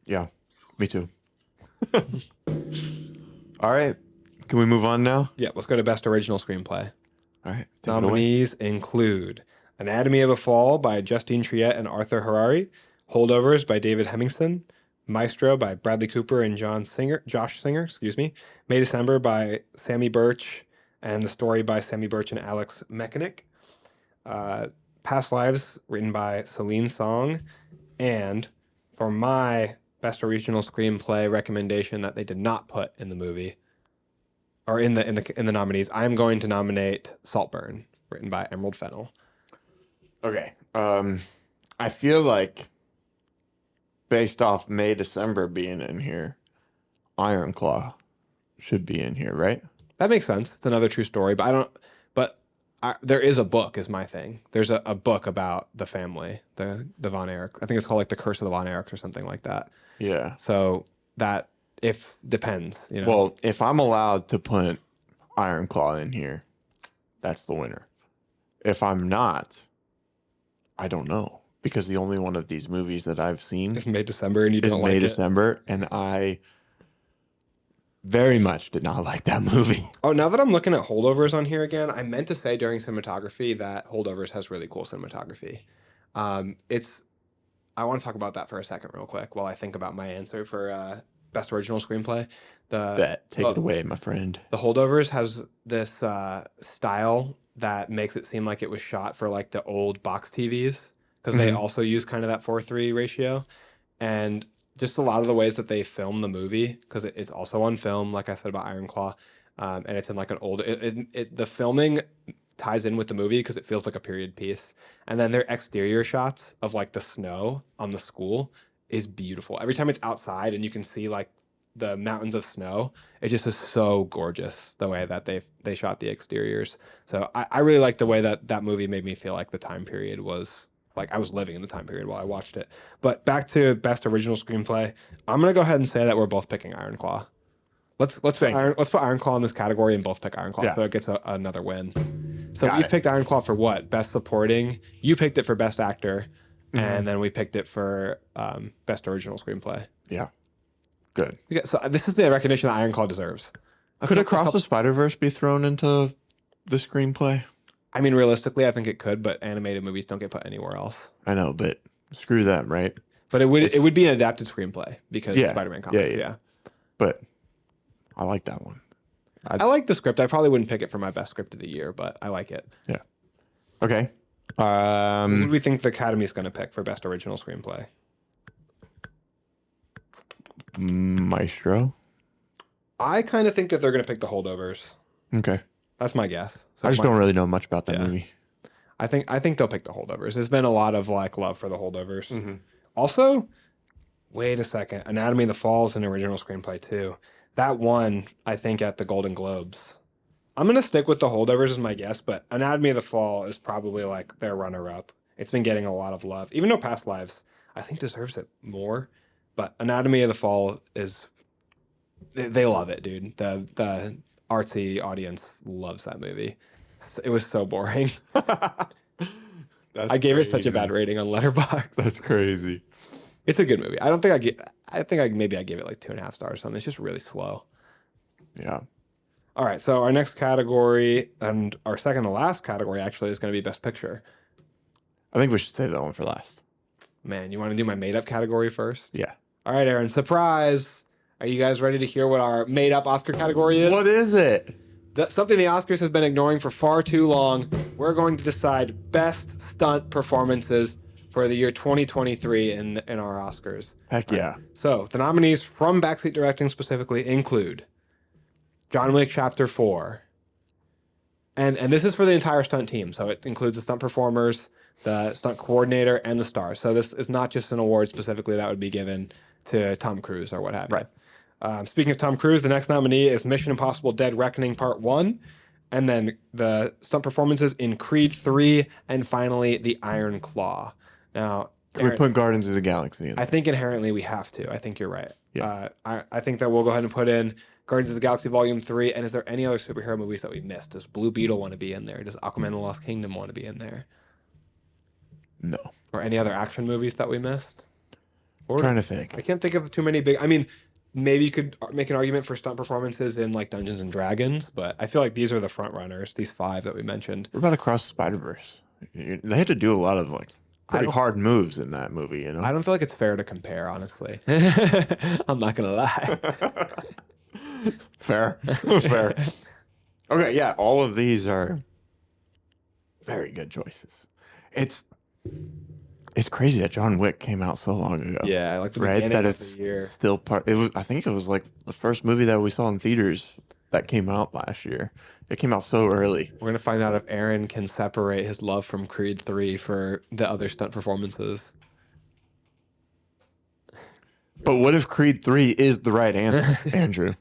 Yeah, me too. All right, can we move on now? Yeah, let's go to Best Original Screenplay. All right, nominees include Anatomy of a Fall by Justine Triet and Arthur Harari, Holdovers by David Hemmingson, Maestro by Bradley Cooper and Josh Singer, May December by Sammy Birch, and The Story by Sammy Birch and Alex Mechanic, Past Lives written by Celine Song, and for my Best Original Screenplay recommendation that they did not put in the movie or in the nominees, I'm going to nominate Saltburn, written by Emerald Fennell. Okay. I feel like based off May, December being in here, Iron Claw should be in here, right? That makes sense. It's another true story, but I don't. But there is a book, is my thing. There's a book about the family, the Von Erich. I think it's called like The Curse of the Von Erichs or something like that. Yeah. So that if depends, you know. Well, if I'm allowed to put Iron Claw in here, that's the winner. If I'm not, I don't know. Because the only one of these movies that I've seen It's May, December, and you is don't May, like it. December, and I very much did not like that movie. Oh, now that I'm looking at Holdovers on here again, I meant to say during cinematography that Holdovers has really cool cinematography. It's I want to talk about that for a second, real quick, while I think about my answer for best original screenplay. Take it away, my friend. The Holdovers has this style that makes it seem like it was shot for like the old box TVs because they also use kind of that 4:3 ratio, and just a lot of the ways that they film the movie because it's also on film, like I said about Iron Claw, and it's in like an old. The filming ties in with the movie because it feels like a period piece, and then their exterior shots of like the snow on the school is beautiful. Every time it's outside and you can see like the mountains of snow, it just is so gorgeous the way that they shot the exteriors. So I really like the way that that movie made me feel like the time period was like I was living in the time period while I watched it. But back to best original screenplay, I'm gonna go ahead and say that we're both picking Iron Claw. Let's put Iron Claw in this category and both pick Iron Claw, so it gets another win. So we've picked Iron Claw for what? Best supporting. You picked it for best actor, and then we picked it for best original screenplay. Yeah. Good. So this is the recognition that Iron Claw deserves. Could Across the Spider-Verse be thrown into the screenplay? I mean, realistically, I think it could, but animated movies don't get put anywhere else. I know, but screw them, right? But it would be an adapted screenplay because Spider-Man comics. Yeah. But I like that one. I like the script. I probably wouldn't pick it for my best script of the year, but I like it. Yeah. Okay. What do we think the Academy's going to pick for best original screenplay? Maestro. I kind of think that they're going to pick The Holdovers. Okay. That's my guess. So I just don't really know much about that movie. I think they'll pick The Holdovers. There's been a lot of like love for The Holdovers. Also, wait a second. Anatomy of the Fall is an original screenplay too. That won, I think, at the Golden Globes. I'm gonna stick with The Holdovers as my guess, but Anatomy of the Fall is probably like their runner-up. It's been getting a lot of love, even though Past Lives I think deserves it more. But Anatomy of the Fall is they love it, dude. The artsy audience loves that movie. It was so boring. I gave it such a bad rating on Letterboxd. That's crazy. It's a good movie. I think I gave it like 2.5 stars or something. It's just really slow. Yeah. All right. So our next category and our second to last category actually is going to be Best Picture. I think we should save that one for last. Man, you want to do my made up category first? Yeah. All right, Aaron. Surprise. Are you guys ready to hear what our made up Oscar category is? What is it? Something the Oscars has been ignoring for far too long. We're going to decide best stunt performances for the year 2023 in our Oscars. Heck yeah. So the nominees from Backseat Directing specifically include John Wick Chapter 4. And this is for the entire stunt team. So it includes the stunt performers, the stunt coordinator, and the stars. So this is not just an award specifically that would be given to Tom Cruise or what have you. Right. Speaking of Tom Cruise, the next nominee is Mission Impossible Dead Reckoning Part 1. And then the stunt performances in Creed 3. And finally, The Iron Claw. Now, Can we put Guardians of the Galaxy in? I think inherently we have to. I think you're right. Yeah. I think that we'll go ahead and put in Guardians of the Galaxy Volume 3. And is there any other superhero movies that we missed? Does Blue Beetle want to be in there? Does Aquaman and the Lost Kingdom want to be in there? No. Or any other action movies that we missed? I'm trying to think. I can't think of too many big... I mean, maybe you could make an argument for stunt performances in like Dungeons and Dragons, but I feel like these are the front runners, these 5 that we mentioned. What about Across the Spider-Verse? They had to do a lot of like pretty hard moves in that movie, you know? I don't feel like it's fair to compare, honestly. I'm not going to lie. Fair. Fair. Okay, yeah, all of these are very good choices. It's crazy that John Wick came out so long ago. Yeah, like the right? beginning That of it's the year. still part. It was. I think it was like the first movie that we saw in theaters that came out last year. It came out so early. We're gonna find out if Arron can separate his love from Creed 3 for the other stunt performances. But what if Creed 3 is the right answer, Andrew?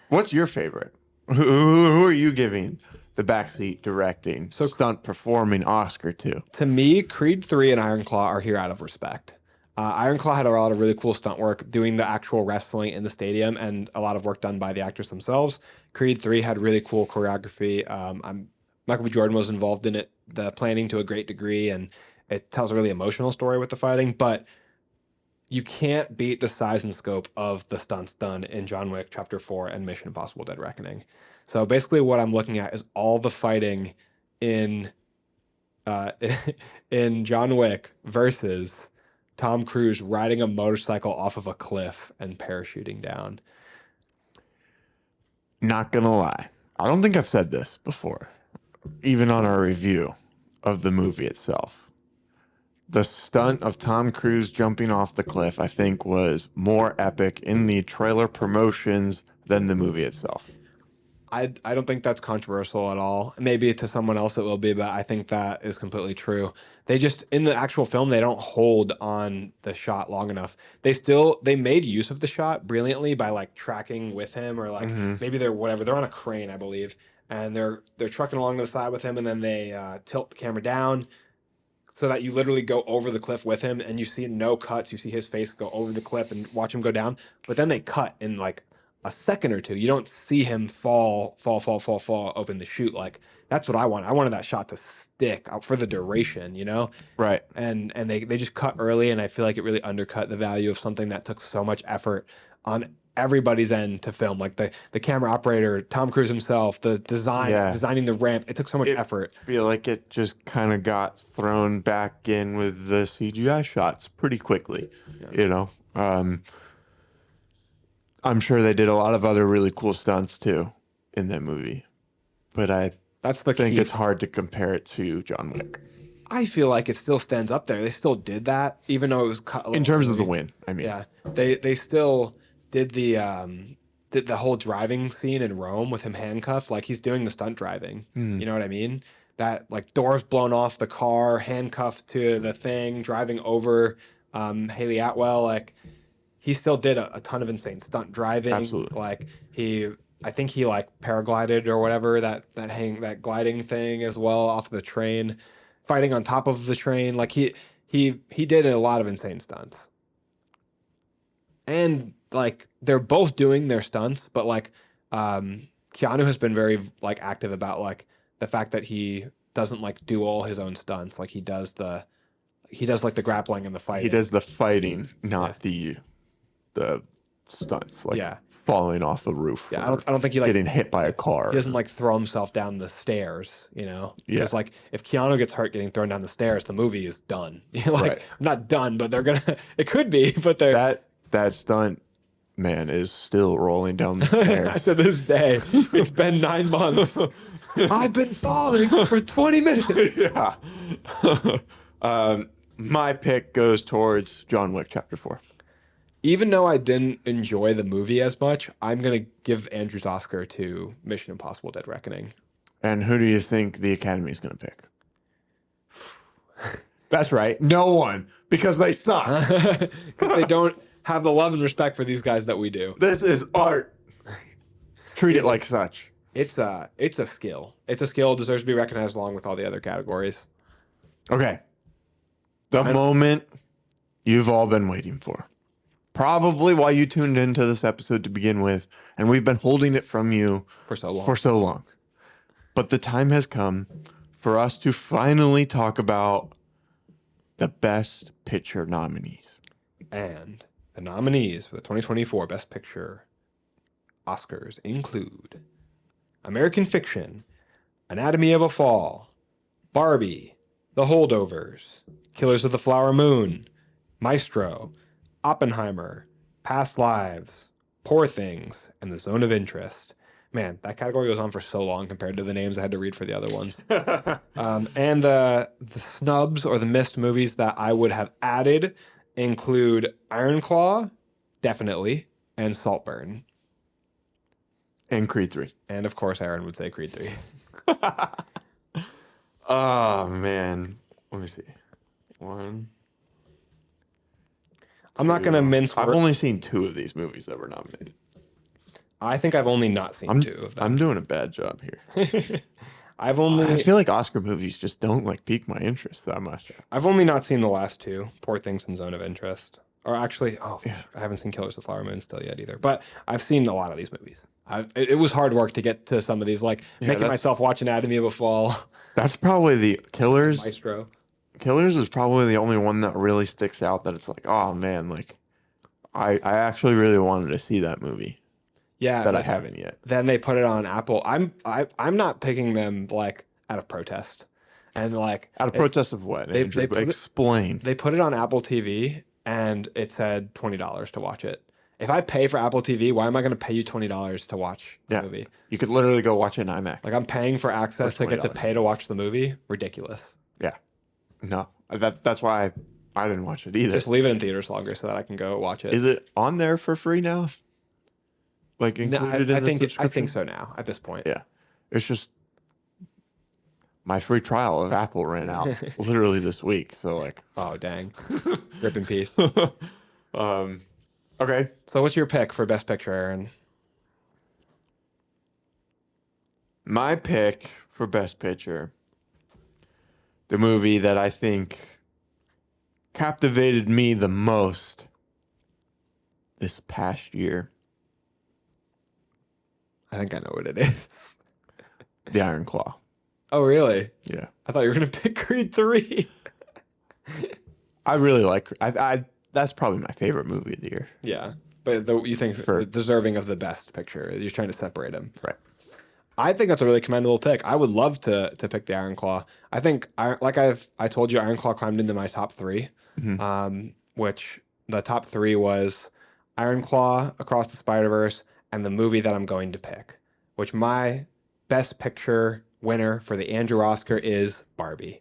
What's your favorite? Who are you giving the backseat directing, stunt performing Oscar to? To me, Creed 3 and Iron Claw are here out of respect. Iron Claw had a lot of really cool stunt work doing the actual wrestling in the stadium and a lot of work done by the actors themselves. Creed 3 had really cool choreography. Michael B. Jordan was involved in it, the planning to a great degree, and it tells a really emotional story with the fighting, but you can't beat the size and scope of the stunts done in John Wick Chapter 4 and Mission Impossible Dead Reckoning. So basically what I'm looking at is all the fighting in in John Wick versus Tom Cruise riding a motorcycle off of a cliff and parachuting down. Not gonna lie, I don't think I've said this before, even on our review of the movie itself. The stunt of Tom Cruise jumping off the cliff, I think, was more epic in the trailer promotions than the movie itself. I don't think that's controversial at all. Maybe to someone else it will be, but I think that is completely true. They just, in the actual film, they don't hold on the shot long enough. They made use of the shot brilliantly by like tracking with him, or like maybe they're on a crane, I believe, and they're trucking along to the side with him, and then they tilt the camera down so that you literally go over the cliff with him, and you see no cuts. You see his face go over the cliff and watch him go down, but then they cut in like a second or two. You don't see him fall, open the chute. Like, that's what I want. I wanted that shot to stick out for the duration, you know? Right. And they just cut early, and I feel like it really undercut the value of something that took so much effort on everybody's end to film. Like the camera operator, Tom Cruise himself, the designing the ramp. It took so much effort. I feel like it just kind of got thrown back in with the CGI shots pretty quickly, you know? I'm sure they did a lot of other really cool stunts too in that movie, but I think it's hard to compare it to John Wick. I feel like it still stands up there. They still did that, even though it was cut in terms of the win. I mean, yeah, they still did the whole driving scene in Rome with him handcuffed, like he's doing the stunt driving. You know what I mean? That like doors blown off the car, handcuffed to the thing, driving over Haley Atwell, like. He still did a ton of insane stunt driving. Absolutely. Like I think he like paraglided or whatever, that gliding thing as well off the train, fighting on top of the train. Like he did a lot of insane stunts. And like they're both doing their stunts, but like Keanu has been very like active about like the fact that he doesn't like do all his own stunts. Like he does like the grappling and the fighting. He does the fighting, not the stunts, like falling off the roof. Yeah, I don't think he like getting hit by a car. He doesn't like throw himself down the stairs, you know? Because like if Keanu gets hurt getting thrown down the stairs, the movie is done. Like not done, but they're gonna. It could be, but they're that stunt man is still rolling down the stairs to this day. It's been 9 months. I've been falling for 20 minutes. My pick goes towards John Wick Chapter 4. Even though I didn't enjoy the movie as much, I'm going to give Andrew's Oscar to Mission Impossible Dead Reckoning. And who do you think the Academy is going to pick? That's right. No one, because they suck. Because they don't have the love and respect for these guys that we do. This is art. Treat it like such. It's a skill. It's a skill. It deserves to be recognized along with all the other categories. Okay. The moment you've all been waiting for. Probably why you tuned into this episode to begin with, and we've been holding it from you for so long. But the time has come for us to finally talk about the Best Picture nominees. And the nominees for the 2024 Best Picture Oscars include American Fiction, Anatomy of a Fall, Barbie, The Holdovers, Killers of the Flower Moon, Maestro, Oppenheimer, Past Lives, Poor Things, and The Zone of Interest. Man, that category goes on for so long compared to the names I had to read for the other ones. And the snubs or the missed movies that I would have added include Iron Claw, definitely, and Saltburn. And Creed 3. And of course, Aaron would say Creed 3. Oh, man. Let me see. One. I'm not going to mince I've words. only seen 2 of these movies that were nominated. I think I've only not seen 2 of them. I'm doing a bad job here. I feel like Oscar movies just don't like pique my interest that much. I've only not seen the last 2, Poor Things and Zone of Interest. Or actually, I haven't seen Killers of the Flower Moon still yet either. But I've seen a lot of these movies. It was hard work to get to some of these, like making myself watch Anatomy of a Fall. That's probably the Killers. Maestro. Killers is probably the only one that really sticks out that it's like, oh man, like I actually really wanted to see that movie. Yeah, that I haven't yet. Then they put it on Apple. I'm not picking them like out of protest, and like out of protest of what? Andrew, explain. They put it on Apple TV, and it said $20 to watch it. If I pay for Apple TV, why am I going to pay you $20 to watch the movie? You could literally go watch it in IMAX. Like I'm paying for access to get to pay to watch the movie. Ridiculous. Yeah. No, that's why I didn't watch it either. Just leave it in theaters longer so that I can go watch it. Is it on there for free now? Like included in the subscription? I think so now at this point. Yeah. It's just my free trial of Apple ran out literally this week. So like, oh dang, rip in peace. Okay. So what's your pick for Best Picture, Aaron? My pick for Best Picture, the movie that I think captivated me the most this past year. I think I know what it is. The Iron Claw. Oh, really? Yeah. I thought you were going to pick Creed 3. I really like, that's probably my favorite movie of the year. Yeah. But you think deserving of the Best Picture. You're trying to separate them. Right. I think that's a really commendable pick. I would love to pick the Iron Claw. I think, like I told you, Iron Claw climbed into my top 3, which the top 3 was Iron Claw, Across the Spider-Verse, and the movie that I'm going to pick, which my Best Picture winner for the Andrew Oscar is Barbie.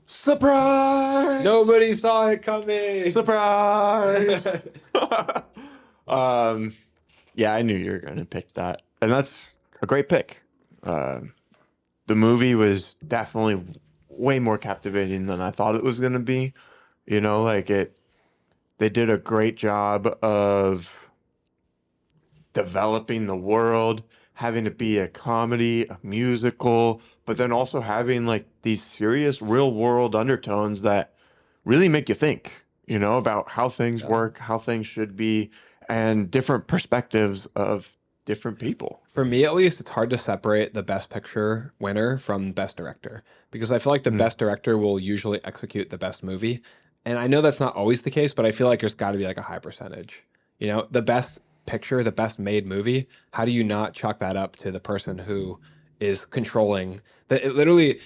Surprise! Nobody saw it coming. Surprise! Yeah, I knew you were going to pick that. And that's a great pick. The movie was definitely way more captivating than I thought it was going to be. You know, like they did a great job of developing the world, having it be a comedy, a musical, but then also having like these serious real world undertones that really make you think, you know, about how things work, how things should be, and different perspectives of different people. For me, at least, it's hard to separate the Best Picture winner from Best Director, because I feel like the Best Director will usually execute the best movie. And I know that's not always the case, but I feel like there's got to be like a high percentage. You know, the Best Picture, the best made movie, how do you not chalk that up to the person who is controlling that?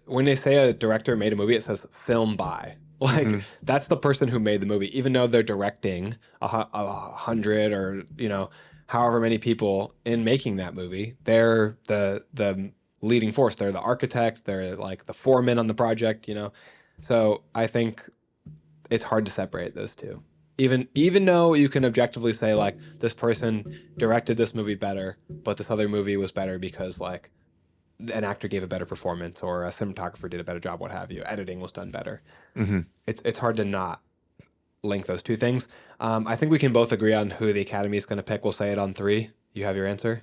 When they say a director made a movie, it says film by. Like that's the person who made the movie, even though they're directing 100 or, you know, however many people in making that movie. They're the leading force. They're the architects. They're like the foreman on the project, you know. So I think it's hard to separate those two. Even though you can objectively say like this person directed this movie better, but this other movie was better because like an actor gave a better performance or a cinematographer did a better job, what have you. Editing was done better. It's hard to not link those two things. I think we can both agree on who the Academy is going to pick. We'll say it on 3. You have your answer?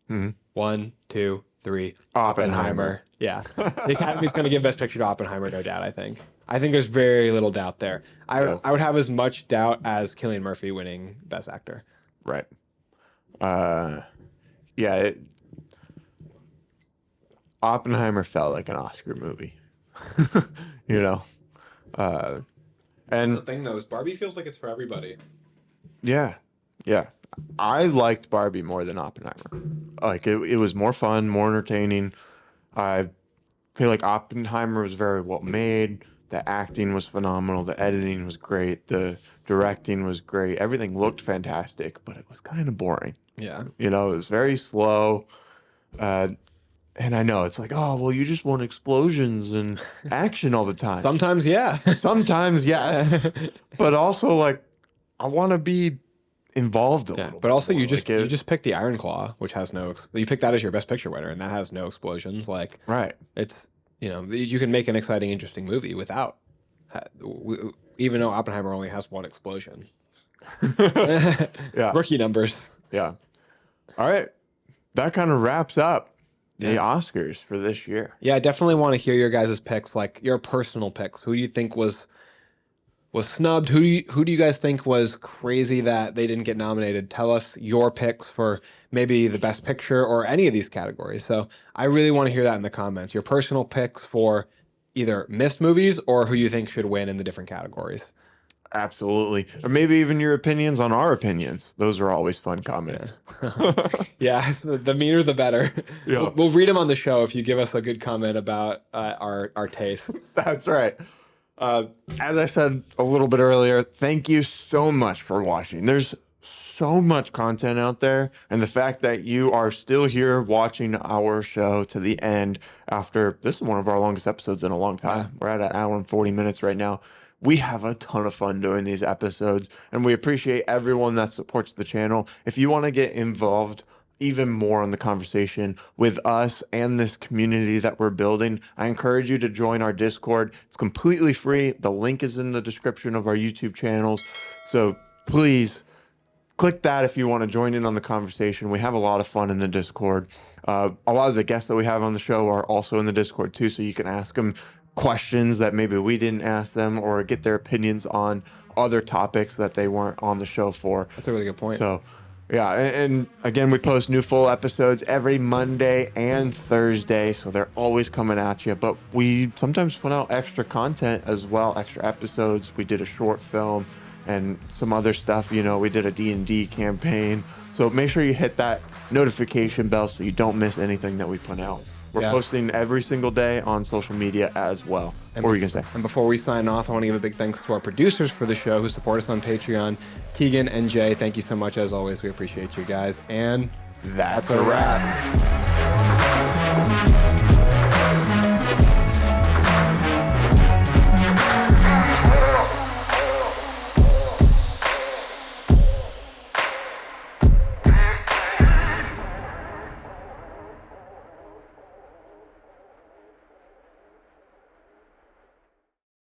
1, 2, 3. Oppenheimer. Yeah. The Academy's going to give Best Picture to Oppenheimer, no doubt, I think. I think there's very little doubt there. I would have as much doubt as Cillian Murphy winning Best Actor. Right. Yeah. Oppenheimer felt like an Oscar movie. You know? And the thing, though, is Barbie feels like it's for everybody. Yeah. Yeah. I liked Barbie more than Oppenheimer. Like, it was more fun, more entertaining. I feel like Oppenheimer was very well made. The acting was phenomenal. The editing was great. The directing was great. Everything looked fantastic, but it was kind of boring. Yeah. You know, it was very slow. And I know it's like, oh, well, you just want explosions and action all the time. Sometimes, yeah. Sometimes, yes. But also, like, I want to be involved a little. But also more. you Like just picked the Iron Claw, which has you picked that as your best picture winner, and that has no explosions. Like right. it's you can make an exciting, interesting movie without, even though Oppenheimer only has one explosion. Yeah. Rookie numbers. Yeah. All right. That kind of wraps up the Oscars for this year. Yeah, I definitely want to hear your guys' picks, like your personal picks. Who do you think was snubbed? Who do you guys think was crazy that they didn't get nominated? Tell us your picks for maybe the best picture or any of these categories. So I really want to hear that in the comments. Your personal picks for either missed movies or who you think should win in the different categories. Absolutely. Or maybe even your opinions on our opinions. Those are always fun comments. Yeah, so the meaner the better. Yeah. We'll read them on the show if you give us a good comment about our taste. That's right. As I said a little bit earlier, thank you so much for watching. There's so much content out there, and the fact that you are still here watching our show to the end after this is one of our longest episodes in a long time. Yeah. We're at an hour and 40 minutes right now. We have a ton of fun doing these episodes, and we appreciate everyone that supports the channel. If you want to get involved even more in the conversation with us and this community that we're building, I encourage you to join our Discord. It's completely free. The link is in the description of our YouTube channels. So please click that if you want to join in on the conversation. We have a lot of fun in the Discord. A lot of the guests that we have on the show are also in the Discord too, so you can ask them questions that maybe we didn't ask them or get their opinions on other topics that they weren't on the show for. That's a really good point. So yeah, and again, we post new full episodes every Monday and Thursday, so they're always coming at you. But we sometimes put out extra content as well, extra episodes. We did a short film and some other stuff. We did a D&D campaign. So make sure you hit that notification bell so you don't miss anything that we put out. We're posting every single day on social media as well. What were you going to say? And before we sign off, I want to give a big thanks to our producers for the show who support us on Patreon, Keegan and Jay. Thank you so much, as always. We appreciate you guys. And that's a wrap.